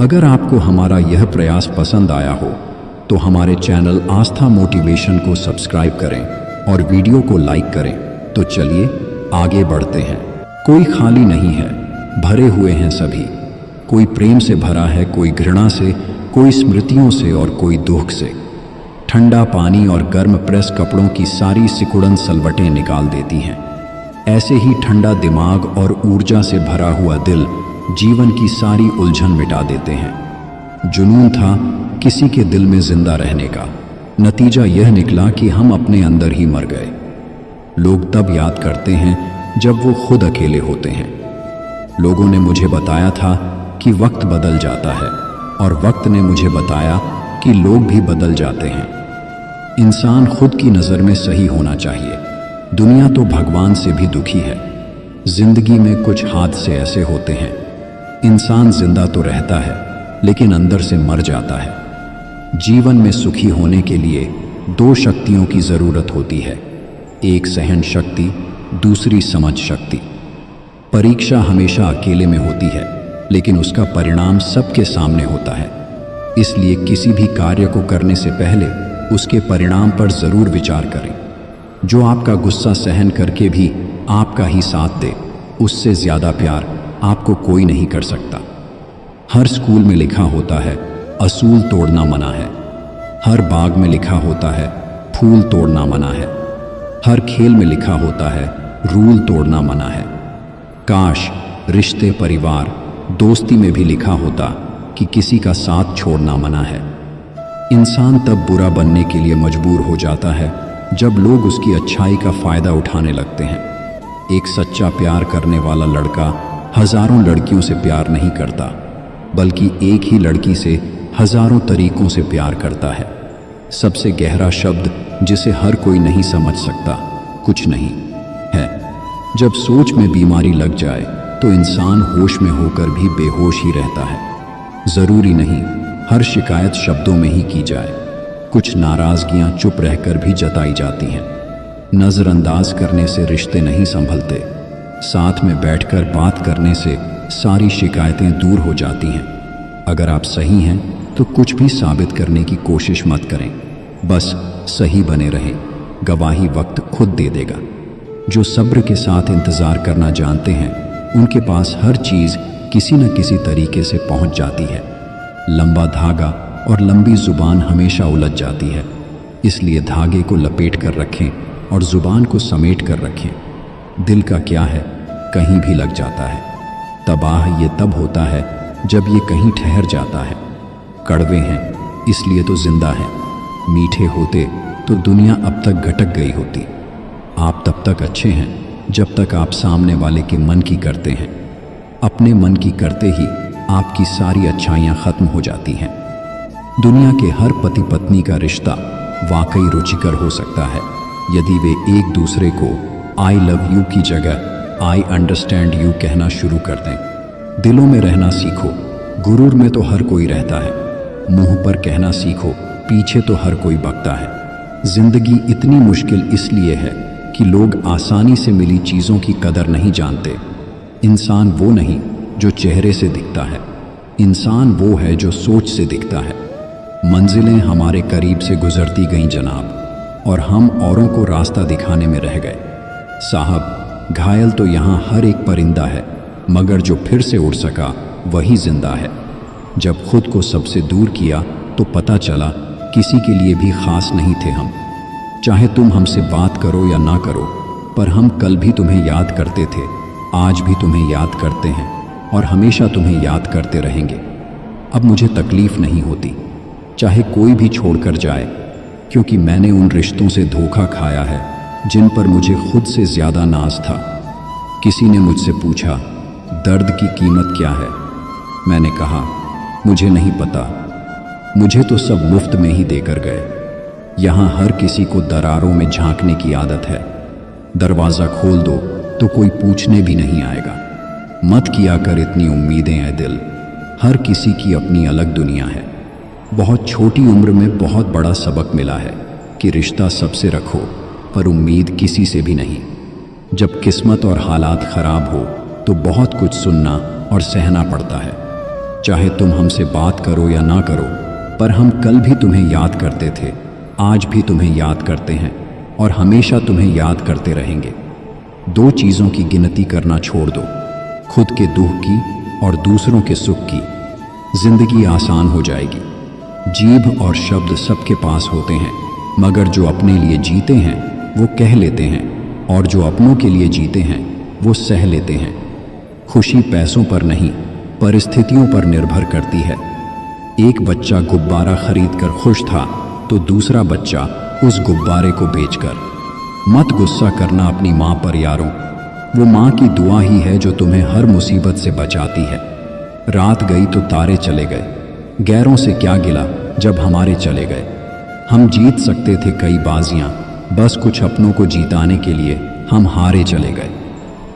अगर आपको हमारा यह प्रयास पसंद आया हो तो हमारे चैनल आस्था मोटिवेशन को सब्सक्राइब करें और वीडियो को लाइक करें। तो चलिए आगे बढ़ते हैं। कोई खाली नहीं है, भरे हुए हैं सभी। कोई प्रेम से भरा है, कोई घृणा से, कोई स्मृतियों से और कोई दुख से। ठंडा पानी और गर्म प्रेस कपड़ों की सारी सिकुड़न सलवटें निकाल देती हैं। ऐसे ही ठंडा दिमाग और ऊर्जा से भरा हुआ दिल जीवन की सारी उलझन मिटा देते हैं। जुनून था किसी के दिल में जिंदा रहने का, नतीजा यह निकला कि हम अपने अंदर ही मर गए। लोग तब याद करते हैं जब वो खुद अकेले होते हैं। लोगों ने मुझे बताया था कि वक्त बदल जाता है और वक्त ने मुझे बताया कि लोग भी बदल जाते हैं। इंसान खुद की नज़र में सही होना चाहिए। दुनिया तो भगवान से भी दुखी है। जिंदगी में कुछ हादसे ऐसे होते हैं, इंसान जिंदा तो रहता है लेकिन अंदर से मर जाता है। जीवन में सुखी होने के लिए 2 शक्तियों की ज़रूरत होती है, एक सहन शक्ति, दूसरी समझ शक्ति। परीक्षा हमेशा अकेले में होती है लेकिन उसका परिणाम सबके सामने होता है। इसलिए किसी भी कार्य को करने से पहले उसके परिणाम पर ज़रूर विचार करें। जो आपका गुस्सा सहन करके भी आपका ही साथ दे, उससे ज़्यादा प्यार आपको कोई नहीं कर सकता। हर स्कूल में लिखा होता है असूल तोड़ना मना है। हर बाग में लिखा होता है फूल तोड़ना मना है। हर खेल में लिखा होता है रूल तोड़ना मना है। काश रिश्ते, परिवार, दोस्ती में भी लिखा होता कि किसी का साथ छोड़ना मना है। इंसान तब बुरा बनने के लिए मजबूर हो जाता है जब लोग उसकी अच्छाई का फायदा उठाने लगते हैं। एक सच्चा प्यार करने वाला लड़का हजारों लड़कियों से प्यार नहीं करता, बल्कि एक ही लड़की से हजारों तरीकों से प्यार करता है। सबसे गहरा शब्द जिसे हर कोई नहीं समझ सकता, कुछ नहीं है। जब सोच में बीमारी लग जाए तो इंसान होश में होकर भी बेहोश ही रहता है। जरूरी नहीं हर शिकायत शब्दों में ही की जाए। कुछ नाराजगियां चुप रहकर भी जताई जाती हैं। नजरअंदाज करने से रिश्ते नहीं संभलते। साथ में बैठकर बात करने से सारी शिकायतें दूर हो जाती हैं। अगर आप सही हैं तो कुछ भी साबित करने की कोशिश मत करें, बस सही बने रहें। गवाही वक्त खुद दे देगा। जो सब्र के साथ इंतजार करना जानते हैं, उनके पास हर चीज किसी न किसी तरीके से पहुंच जाती है। लंबा धागा और लंबी जुबान हमेशा उलझ जाती है, इसलिए धागे को लपेट कर रखें और जुबान को समेट कर रखें। दिल का क्या है, कहीं भी लग जाता है। तबाह ये तब होता है जब ये कहीं ठहर जाता है। कड़वे हैं इसलिए तो जिंदा है, मीठे होते तो दुनिया अब तक घटक गई होती। आप तब तक अच्छे हैं जब तक आप सामने वाले के मन की करते हैं। अपने मन की करते ही आपकी सारी अच्छाइयाँ खत्म हो जाती हैं। दुनिया के हर पति पत्नी का रिश्ता वाकई रुचिकर हो सकता है यदि वे एक दूसरे को आई लव यू की जगह आई अंडरस्टैंड यू कहना शुरू कर दें। दिलों में रहना सीखो, गुरूर में तो हर कोई रहता है। मुंह पर कहना सीखो, पीछे तो हर कोई बकता है। जिंदगी इतनी मुश्किल इसलिए है कि लोग आसानी से मिली चीज़ों की कदर नहीं जानते। इंसान वो नहीं जो चेहरे से दिखता है, इंसान वो है जो सोच से दिखता है। मंजिलें हमारे करीब से गुजरती गईं जनाब, और हम औरों को रास्ता दिखाने में रह गए। साहब, घायल तो यहाँ हर एक परिंदा है, मगर जो फिर से उड़ सका वही जिंदा है। जब खुद को सबसे दूर किया तो पता चला किसी के लिए भी खास नहीं थे हम। चाहे तुम हमसे बात करो या ना करो, पर हम कल भी तुम्हें याद करते थे, आज भी तुम्हें याद करते हैं और हमेशा तुम्हें याद करते रहेंगे। अब मुझे तकलीफ नहीं होती चाहे कोई भी छोड़कर जाए, क्योंकि मैंने उन रिश्तों से धोखा खाया है जिन पर मुझे खुद से ज़्यादा नाज था। किसी ने मुझसे पूछा, दर्द की कीमत क्या है? मैंने कहा, मुझे नहीं पता, मुझे तो सब मुफ्त में ही देकर गए। यहाँ हर किसी को दरारों में झांकने की आदत है। दरवाज़ा खोल दो तो कोई पूछने भी नहीं आएगा। मत किया कर इतनी उम्मीदें ऐ दिल, हर किसी की अपनी अलग दुनिया है। बहुत छोटी उम्र में बहुत बड़ा सबक मिला है कि रिश्ता सबसे रखो पर उम्मीद किसी से भी नहीं। जब किस्मत और हालात ख़राब हो तो बहुत कुछ सुनना और सहना पड़ता है। चाहे तुम हमसे बात करो या ना करो, पर हम कल भी तुम्हें याद करते थे, आज भी तुम्हें याद करते हैं और हमेशा तुम्हें याद करते रहेंगे। दो चीज़ों की गिनती करना छोड़ दो, खुद के दुख की और दूसरों के सुख की। जिंदगी आसान हो जाएगी। जीभ और शब्द सबके पास होते हैं, मगर जो अपने लिए जीते हैं वो कह लेते हैं, और जो अपनों के लिए जीते हैं वो सह लेते हैं। खुशी पैसों पर नहीं, परिस्थितियों पर निर्भर करती है। एक बच्चा गुब्बारा खरीदकर खुश था तो दूसरा बच्चा उस गुब्बारे को बेचकर। मत गुस्सा करना अपनी माँ पर यारों, वो माँ की दुआ ही है जो तुम्हें हर मुसीबत से बचाती है। रात गई तो तारे चले गए, गैरों से क्या गिला जब हमारे चले गए। हम जीत सकते थे कई बाजियां, बस कुछ अपनों को जीताने के लिए हम हारे चले गए।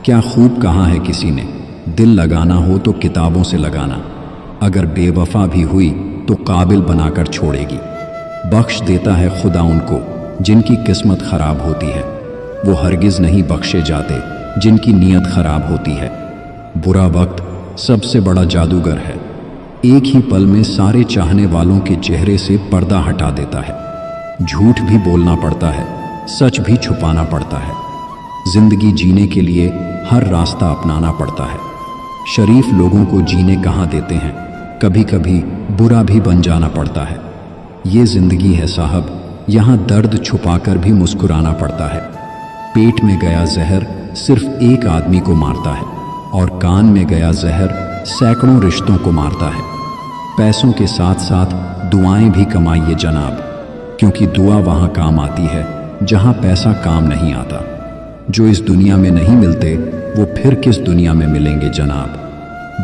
क्या खूब कहा है किसी ने, दिल लगाना हो तो किताबों से लगाना, अगर बेवफा भी हुई तो काबिल बनाकर छोड़ेगी। बख्श देता है खुदा उनको जिनकी किस्मत खराब होती है, वो हरगिज नहीं बख्शे जाते जिनकी नीयत खराब होती है। बुरा वक्त सबसे बड़ा जादूगर है, एक ही पल में सारे चाहने वालों के चेहरे से पर्दा हटा देता है। झूठ भी बोलना पड़ता है, सच भी छुपाना पड़ता है। जिंदगी जीने के लिए हर रास्ता अपनाना पड़ता है। शरीफ लोगों को जीने कहाँ देते हैं, कभी कभी बुरा भी बन जाना पड़ता है। ये जिंदगी है साहब, यहाँ दर्द छुपाकर भी मुस्कुराना पड़ता है। पेट में गया जहर सिर्फ एक आदमी को मारता है और कान में गया जहर सैकड़ों रिश्तों को मारता है। पैसों के साथ साथ दुआएं भी कमाइए जनाब, क्योंकि दुआ वहाँ काम आती है जहाँ पैसा काम नहीं आता। जो इस दुनिया में नहीं मिलते वो फिर किस दुनिया में मिलेंगे जनाब।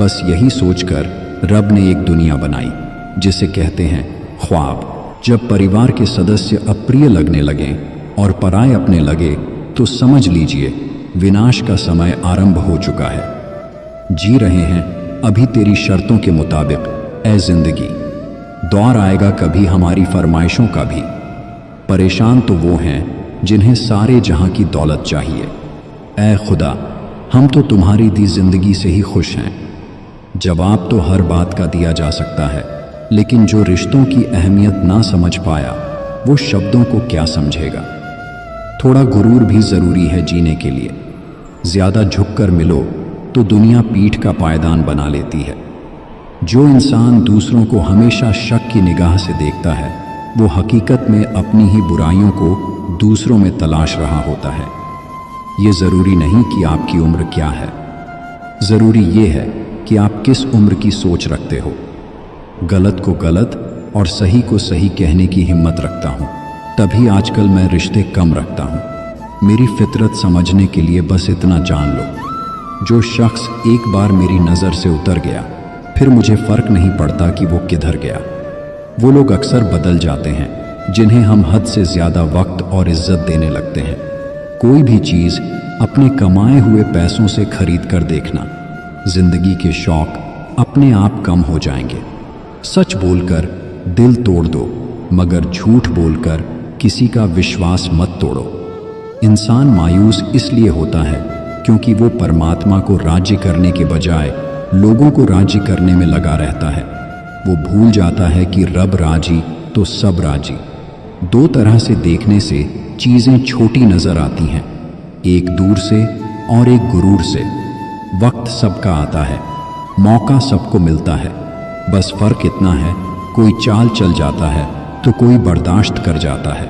बस यही सोचकर रब ने एक दुनिया बनाई जिसे कहते हैं ख्वाब। जब परिवार के सदस्य अप्रिय लगने लगें और पराये अपने लगे तो समझ लीजिए विनाश का समय आरंभ हो चुका है। जी रहे हैं अभी तेरी शर्तों के मुताबिक ए जिंदगी, दौर आएगा कभी हमारी फरमाइशों का भी। परेशान तो वो हैं जिन्हें सारे जहां की दौलत चाहिए। ए खुदा, हम तो तुम्हारी दी जिंदगी से ही खुश हैं। जवाब तो हर बात का दिया जा सकता है, लेकिन जो रिश्तों की अहमियत ना समझ पाया वो शब्दों को क्या समझेगा। थोड़ा गुरूर भी ज़रूरी है जीने के लिए। ज़्यादा झुककर मिलो तो दुनिया पीठ का पायदान बना लेती है। जो इंसान दूसरों को हमेशा शक की निगाह से देखता है वो हकीकत में अपनी ही बुराइयों को दूसरों में तलाश रहा होता है। ये ज़रूरी नहीं कि आपकी उम्र क्या है, ज़रूरी ये है कि आप किस उम्र की सोच रखते हो। गलत को गलत और सही को सही कहने की हिम्मत रखता हूँ, तभी आजकल मैं रिश्ते कम रखता हूँ। मेरी फितरत समझने के लिए बस इतना जान लो, जो शख्स एक बार मेरी नज़र से उतर गया फिर मुझे फ़र्क नहीं पड़ता कि वो किधर गया। वो लोग अक्सर बदल जाते हैं जिन्हें हम हद से ज़्यादा वक्त और इज्जत देने लगते हैं। कोई भी चीज़ अपने कमाए हुए पैसों से खरीद कर देखना, जिंदगी के शौक अपने आप कम हो जाएंगे। सच बोलकर दिल तोड़ दो, मगर झूठ बोलकर किसी का विश्वास मत तोड़ो। इंसान मायूस इसलिए होता है क्योंकि वो परमात्मा को राज्य करने के बजाय लोगों को राज्य करने में लगा रहता है। वो भूल जाता है कि रब राजी तो सब राजी। दो तरह से देखने से चीज़ें छोटी नज़र आती हैं, एक दूर से और एक गुरूर से। वक्त सबका आता है, मौका सबको मिलता है, बस फ़र्क इतना है कोई चाल चल जाता है तो कोई बर्दाश्त कर जाता है।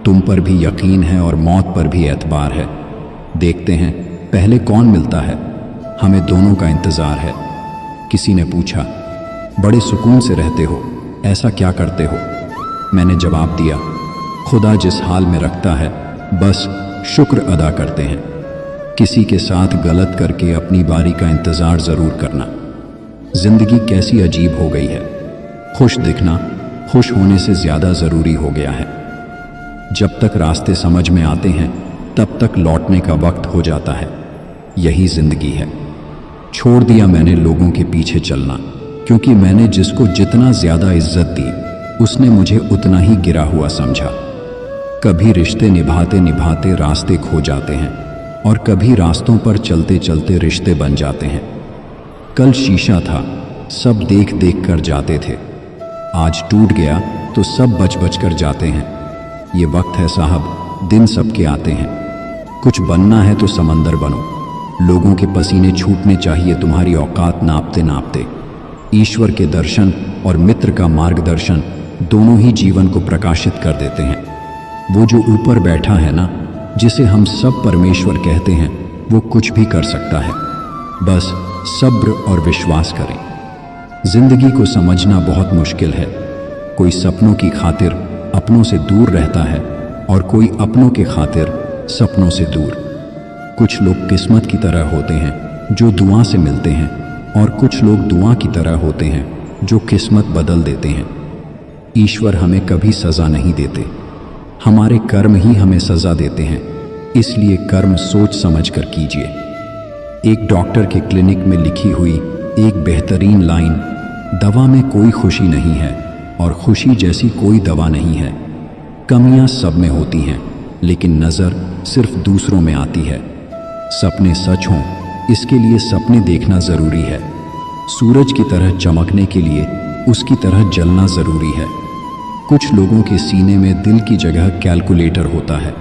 तुम पर भी यकीन है और मौत पर भी एतबार है। देखते हैं पहले कौन मिलता है, हमें दोनों का इंतज़ार है। किसी ने पूछा, बड़े सुकून से रहते हो, ऐसा क्या करते हो? मैंने जवाब दिया, खुदा जिस हाल में रखता है बस शुक्र अदा करते हैं। किसी के साथ गलत करके अपनी बारी का इंतज़ार ज़रूर करना। ज़िंदगी कैसी अजीब हो गई है, खुश दिखना खुश होने से ज़्यादा ज़रूरी हो गया है। जब तक रास्ते समझ में आते हैं तब तक लौटने का वक्त हो जाता है। यही ज़िंदगी है। छोड़ दिया मैंने लोगों के पीछे चलना, क्योंकि मैंने जिसको जितना ज़्यादा इज्जत दी उसने मुझे उतना ही गिरा हुआ समझा। कभी रिश्ते निभाते निभाते रास्ते खो जाते हैं और कभी रास्तों पर चलते चलते रिश्ते बन जाते हैं। कल शीशा था, सब देख देख कर जाते थे, आज टूट गया तो सब बच बच कर जाते हैं। ये वक्त है साहब, दिन सबके आते हैं। कुछ बनना है तो समंदर बनो, लोगों के पसीने छूटने चाहिए तुम्हारी औकात नापते नापते। ईश्वर के दर्शन और मित्र का मार्गदर्शन दोनों ही जीवन को प्रकाशित कर देते हैं। वो जो ऊपर बैठा है ना, जिसे हम सब परमेश्वर कहते हैं, वो कुछ भी कर सकता है। बस सब्र और विश्वास करें। जिंदगी को समझना बहुत मुश्किल है। कोई सपनों की खातिर अपनों से दूर रहता है और कोई अपनों के खातिर सपनों से दूर। कुछ लोग किस्मत की तरह होते हैं जो दुआ से मिलते हैं, और कुछ लोग दुआ की तरह होते हैं जो किस्मत बदल देते हैं। ईश्वर हमें कभी सज़ा नहीं देते, हमारे कर्म ही हमें सज़ा देते हैं। इसलिए कर्म सोच समझ कर कीजिए। एक डॉक्टर के क्लिनिक में लिखी हुई एक बेहतरीन लाइन, दवा में कोई खुशी नहीं है और खुशी जैसी कोई दवा नहीं है। कमियां सब में होती हैं, लेकिन नज़र सिर्फ दूसरों में आती है। सपने सच हों, इसके लिए सपने देखना ज़रूरी है। सूरज की तरह चमकने के लिए उसकी तरह जलना ज़रूरी है। कुछ लोगों के सीने में दिल की जगह कैलकुलेटर होता है।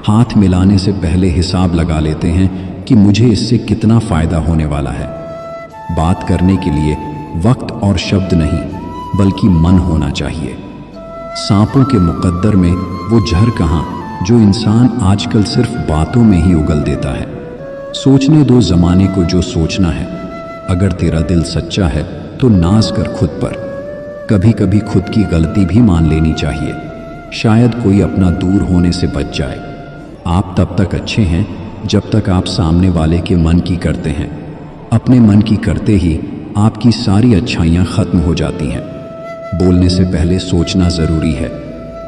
हाथ मिलाने से पहले हिसाब लगा लेते हैं कि मुझे इससे कितना फ़ायदा होने वाला है। बात करने के लिए वक्त और शब्द नहीं, बल्कि मन होना चाहिए। सांपों के मुकद्दर में वो जहर कहाँ जो इंसान आजकल सिर्फ बातों में ही उगल देता है। सोचने दो ज़माने को जो सोचना है। अगर तेरा दिल सच्चा है तो नाज कर खुद पर। कभी कभी खुद की गलती भी मान लेनी चाहिए, शायद कोई अपना दूर होने से बच जाए। आप तब तक अच्छे हैं जब तक आप सामने वाले के मन की करते हैं। अपने मन की करते ही आपकी सारी अच्छाइयाँ ख़त्म हो जाती हैं। बोलने से पहले सोचना ज़रूरी है,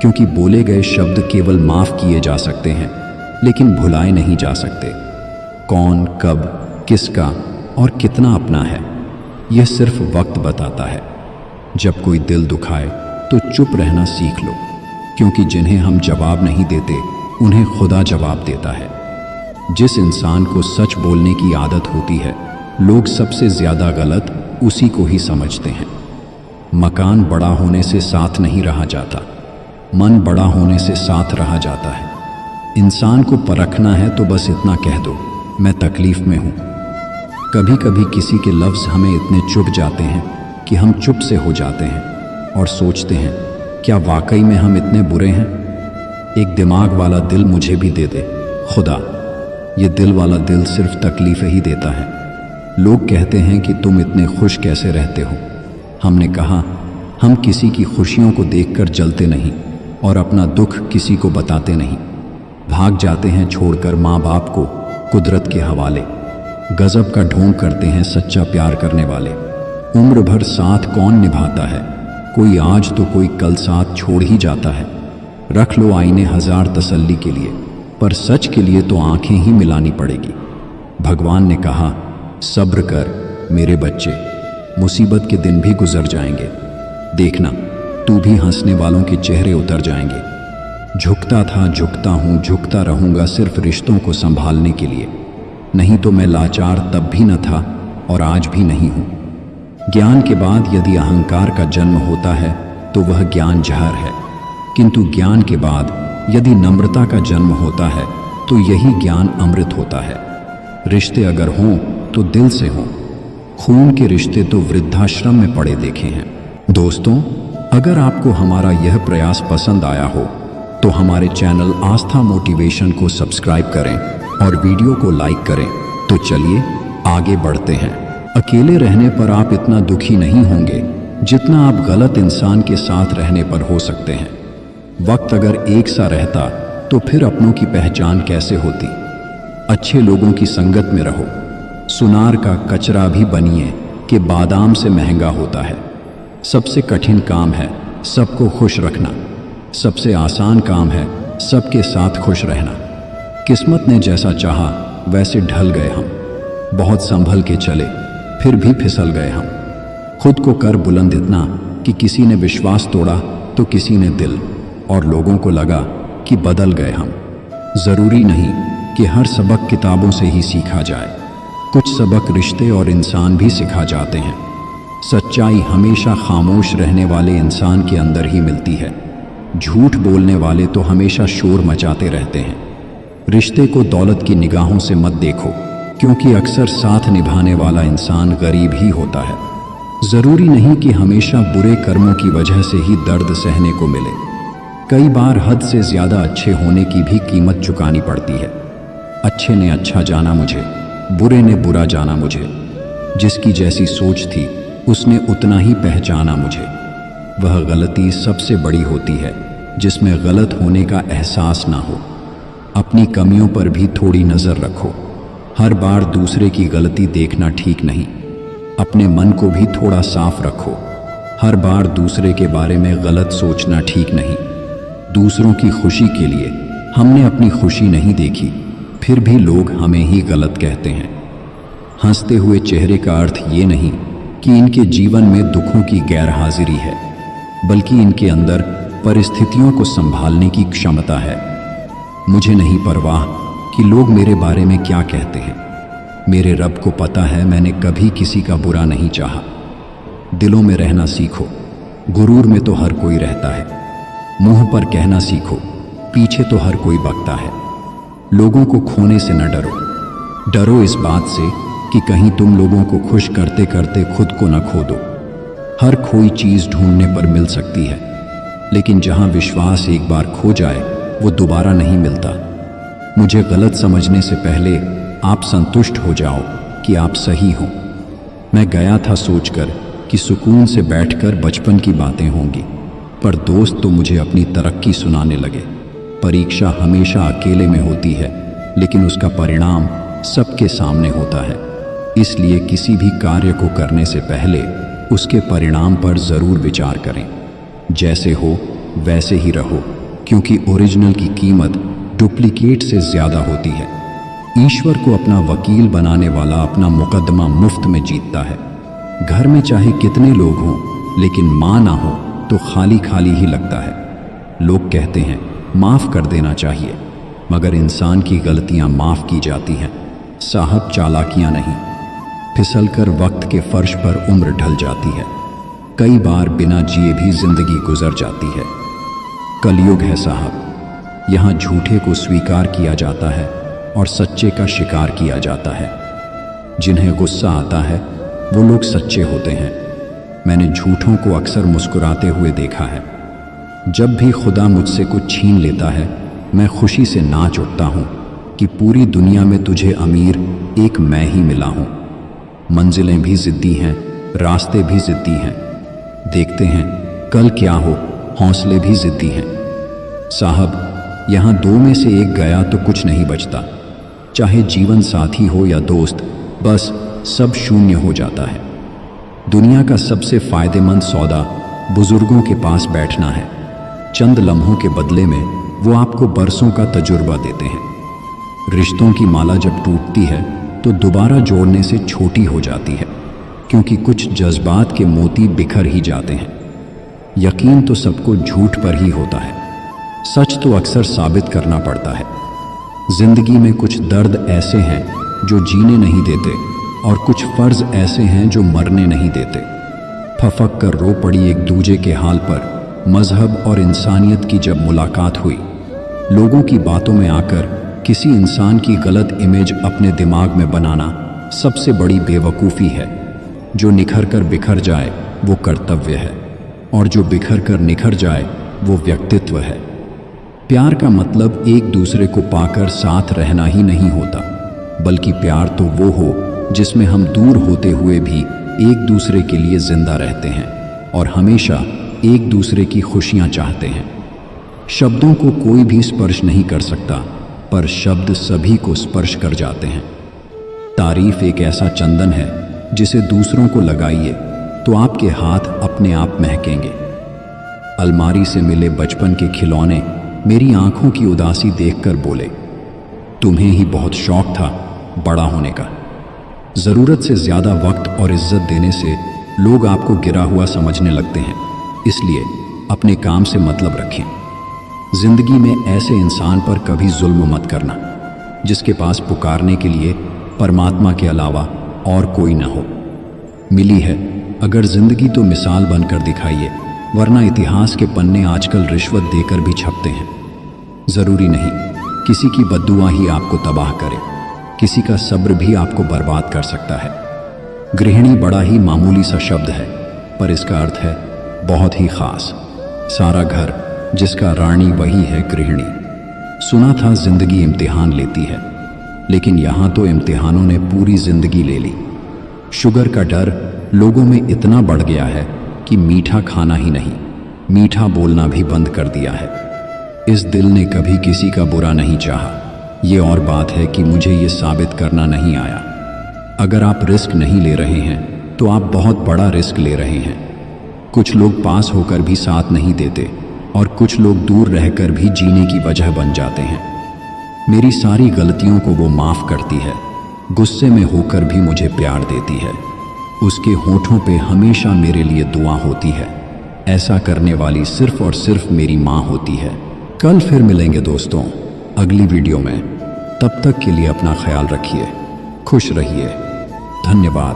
क्योंकि बोले गए शब्द केवल माफ़ किए जा सकते हैं, लेकिन भुलाए नहीं जा सकते। कौन, कब, किसका और कितना अपना है, यह सिर्फ वक्त बताता है। जब कोई दिल दुखाए तो चुप रहना सीख लो, क्योंकि जिन्हें हम जवाब नहीं देते उन्हें खुदा जवाब देता है। जिस इंसान को सच बोलने की आदत होती है, लोग सबसे ज़्यादा गलत उसी को ही समझते हैं। मकान बड़ा होने से साथ नहीं रहा जाता, मन बड़ा होने से साथ रहा जाता है। इंसान को परखना है तो बस इतना कह दो, मैं तकलीफ में हूँ। कभी कभी किसी के लफ्ज़ हमें इतने चुभ जाते हैं कि हम चुप से हो जाते हैं और सोचते हैं, क्या वाकई में हम इतने बुरे हैं? एक दिमाग वाला दिल मुझे भी दे दे खुदा। ये दिल वाला दिल सिर्फ तकलीफ़ें ही देता है। लोग कहते हैं कि तुम इतने खुश कैसे रहते हो। हमने कहा, हम किसी की खुशियों को देखकर जलते नहीं और अपना दुख किसी को बताते नहीं। भाग जाते हैं छोड़कर माँ बाप को कुदरत के हवाले। गजब का ढोंग करते हैं सच्चा प्यार करने वाले। उम्र भर साथ कौन निभाता है, कोई आज तो कोई कल साथ छोड़ ही जाता है। रख लो आईने हजार तसल्ली के लिए, पर सच के लिए तो आंखें ही मिलानी पड़ेगी। भगवान ने कहा, सब्र कर मेरे बच्चे, मुसीबत के दिन भी गुजर जाएंगे। देखना तू भी हंसने वालों के चेहरे उतर जाएंगे। झुकता था, झुकता हूँ, झुकता रहूँगा सिर्फ रिश्तों को संभालने के लिए। नहीं तो मैं लाचार तब भी न था और आज भी नहीं हूँ। ज्ञान के बाद यदि अहंकार का जन्म होता है तो वह ज्ञान जहर है, किंतु ज्ञान के बाद यदि नम्रता का जन्म होता है तो यही ज्ञान अमृत होता है। रिश्ते अगर हों तो दिल से हों। खून के रिश्ते तो वृद्धाश्रम में पड़े देखे हैं। दोस्तों, अगर आपको हमारा यह प्रयास पसंद आया हो तो हमारे चैनल आस्था मोटिवेशन को सब्सक्राइब करें और वीडियो को लाइक करें। तो चलिए आगे बढ़ते हैं। अकेले रहने पर आप इतना दुखी नहीं होंगे जितना आप गलत इंसान के साथ रहने पर हो सकते हैं। वक्त अगर एक सा रहता तो फिर अपनों की पहचान कैसे होती। अच्छे लोगों की संगत में रहो। सुनार का कचरा भी बनिए कि बादाम से महंगा होता है। सबसे कठिन काम है सबको खुश रखना, सबसे आसान काम है सबके साथ खुश रहना। किस्मत ने जैसा चाहा वैसे ढल गए हम। बहुत संभल के चले फिर भी फिसल गए हम। खुद को कर बुलंद इतना कि किसी ने विश्वास तोड़ा तो किसी ने दिल, और लोगों को लगा कि बदल गए हम। ज़रूरी नहीं कि हर सबक किताबों से ही सीखा जाए, कुछ सबक रिश्ते और इंसान भी सिखा जाते हैं। सच्चाई हमेशा खामोश रहने वाले इंसान के अंदर ही मिलती है। झूठ बोलने वाले तो हमेशा शोर मचाते रहते हैं। रिश्ते को दौलत की निगाहों से मत देखो, क्योंकि अक्सर साथ निभाने वाला इंसान गरीब ही होता है। ज़रूरी नहीं कि हमेशा बुरे कर्मों की वजह से ही दर्द सहने को मिले। कई बार हद से ज़्यादा अच्छे होने की भी कीमत चुकानी पड़ती है। अच्छे ने अच्छा जाना मुझे, बुरे ने बुरा जाना मुझे। जिसकी जैसी सोच थी उसने उतना ही पहचाना मुझे। वह गलती सबसे बड़ी होती है जिसमें गलत होने का एहसास ना हो। अपनी कमियों पर भी थोड़ी नज़र रखो। हर बार दूसरे की गलती देखना ठीक नहीं। अपने मन को भी थोड़ा साफ रखो। हर बार दूसरे के बारे में गलत सोचना ठीक नहीं। दूसरों की खुशी के लिए हमने अपनी खुशी नहीं देखी, फिर भी लोग हमें ही गलत कहते हैं। हंसते हुए चेहरे का अर्थ ये नहीं कि इनके जीवन में दुखों की गैरहाजिरी है, बल्कि इनके अंदर परिस्थितियों को संभालने की क्षमता है। मुझे नहीं परवाह कि लोग मेरे बारे में क्या कहते हैं। मेरे रब को पता है मैंने कभी किसी का बुरा नहीं चाहा। दिलों में रहना सीखो। गुरूर में तो हर कोई रहता है। मुंह पर कहना सीखो, पीछे तो हर कोई बकता है। लोगों को खोने से न डरो। डरो इस बात से कि कहीं तुम लोगों को खुश करते करते खुद को न खो दो। हर खोई चीज ढूंढने पर मिल सकती है, लेकिन जहां विश्वास एक बार खो जाए वो दोबारा नहीं मिलता। मुझे गलत समझने से पहले आप संतुष्ट हो जाओ कि आप सही हो। मैं गया था सोचकर कि सुकून से बैठकर बचपन की बातें होंगी, पर दोस्त तो मुझे अपनी तरक्की सुनाने लगे। परीक्षा हमेशा अकेले में होती है, लेकिन उसका परिणाम सबके सामने होता है। इसलिए किसी भी कार्य को करने से पहले उसके परिणाम पर जरूर विचार करें। जैसे हो वैसे ही रहो, क्योंकि ओरिजिनल की कीमत डुप्लीकेट से ज्यादा होती है। ईश्वर को अपना वकील बनाने वाला अपना मुकदमा मुफ्त में जीतता है। घर में चाहे कितने लोग हों, लेकिन मां ना हो तो खाली खाली ही लगता है। लोग कहते हैं माफ कर देना चाहिए, मगर इंसान की गलतियां माफ की जाती हैं साहब, चालाकियां नहीं। फिसलकर वक्त के फर्श पर उम्र ढल जाती है। कई बार बिना जिए भी जिंदगी गुजर जाती है। कलयुग है साहब, यहाँ झूठे को स्वीकार किया जाता है और सच्चे का शिकार किया जाता है। जिन्हें गुस्सा आता है वो लोग सच्चे होते हैं। मैंने झूठों को अक्सर मुस्कुराते हुए देखा है। जब भी खुदा मुझसे कुछ छीन लेता है, मैं खुशी से नाच उठता हूँ कि पूरी दुनिया में तुझे अमीर एक मैं ही मिला हूँ। मंजिलें भी जिद्दी हैं, रास्ते भी जिद्दी हैं। देखते हैं कल क्या हो, हौसले भी जिद्दी हैं। साहब, यहाँ दो में से एक गया तो कुछ नहीं बचता। चाहे जीवन साथी हो या दोस्त, बस सब शून्य हो जाता है। दुनिया का सबसे फायदेमंद सौदा बुजुर्गों के पास बैठना है। चंद लम्हों के बदले में वो आपको बरसों का तजुर्बा देते हैं। रिश्तों की माला जब टूटती है तो दोबारा जोड़ने से छोटी हो जाती है, क्योंकि कुछ जज्बात के मोती बिखर ही जाते हैं। यकीन तो सबको झूठ पर ही होता है, सच तो अक्सर साबित करना पड़ता है। जिंदगी में कुछ दर्द ऐसे हैं जो जीने नहीं देते, और कुछ फर्ज ऐसे हैं जो मरने नहीं देते। फफक कर रो पड़ी एक दूजे के हाल पर मजहब और इंसानियत की जब मुलाकात हुई। लोगों की बातों में आकर किसी इंसान की गलत इमेज अपने दिमाग में बनाना सबसे बड़ी बेवकूफ़ी है। जो निखर कर बिखर जाए वो कर्तव्य है, और जो बिखर कर निखर जाए वो व्यक्तित्व है। प्यार का मतलब एक दूसरे को पाकर साथ रहना ही नहीं होता, बल्कि प्यार तो वो हो जिसमें हम दूर होते हुए भी एक दूसरे के लिए जिंदा रहते हैं और हमेशा एक दूसरे की खुशियां चाहते हैं। शब्दों को कोई भी स्पर्श नहीं कर सकता, पर शब्द सभी को स्पर्श कर जाते हैं। तारीफ एक ऐसा चंदन है जिसे दूसरों को लगाइए तो आपके हाथ अपने आप महकेंगे। अलमारी से मिले बचपन के खिलौने मेरी आंखों की उदासी देखकर बोले, तुम्हें ही बहुत शौक था बड़ा होने का। जरूरत से ज्यादा वक्त और इज्जत देने से लोग आपको गिरा हुआ समझने लगते हैं, इसलिए अपने काम से मतलब रखें। जिंदगी में ऐसे इंसान पर कभी जुल्म मत करना जिसके पास पुकारने के लिए परमात्मा के अलावा और कोई ना हो। मिली है अगर जिंदगी तो मिसाल बनकर दिखाइए, वरना इतिहास के पन्ने आजकल रिश्वत देकर भी छपते हैं। जरूरी नहीं किसी की बद्दुआ ही आपको तबाह करे, किसी का सब्र भी आपको बर्बाद कर सकता है। गृहिणी बड़ा ही मामूली सा शब्द है, पर इसका अर्थ है बहुत ही खास। सारा घर जिसका रानी वही है गृहिणी। सुना था जिंदगी इम्तिहान लेती है, लेकिन यहां तो इम्तिहानों ने पूरी जिंदगी ले ली। शुगर का डर लोगों में इतना बढ़ गया है कि मीठा खाना ही नहीं, मीठा बोलना भी बंद कर दिया है। इस दिल ने कभी किसी का बुरा नहीं चाहा। ये और बात है कि मुझे ये साबित करना नहीं आया। अगर आप रिस्क नहीं ले रहे हैं तो आप बहुत बड़ा रिस्क ले रहे हैं। कुछ लोग पास होकर भी साथ नहीं देते, और कुछ लोग दूर रहकर भी जीने की वजह बन जाते हैं। मेरी सारी गलतियों को वो माफ़ करती है, गुस्से में होकर भी मुझे प्यार देती है। उसके होठों पे हमेशा मेरे लिए दुआ होती है। ऐसा करने वाली सिर्फ और सिर्फ मेरी माँ होती है। कल फिर मिलेंगे दोस्तों अगली वीडियो में। तब तक के लिए अपना ख्याल रखिए, खुश रहिए। धन्यवाद।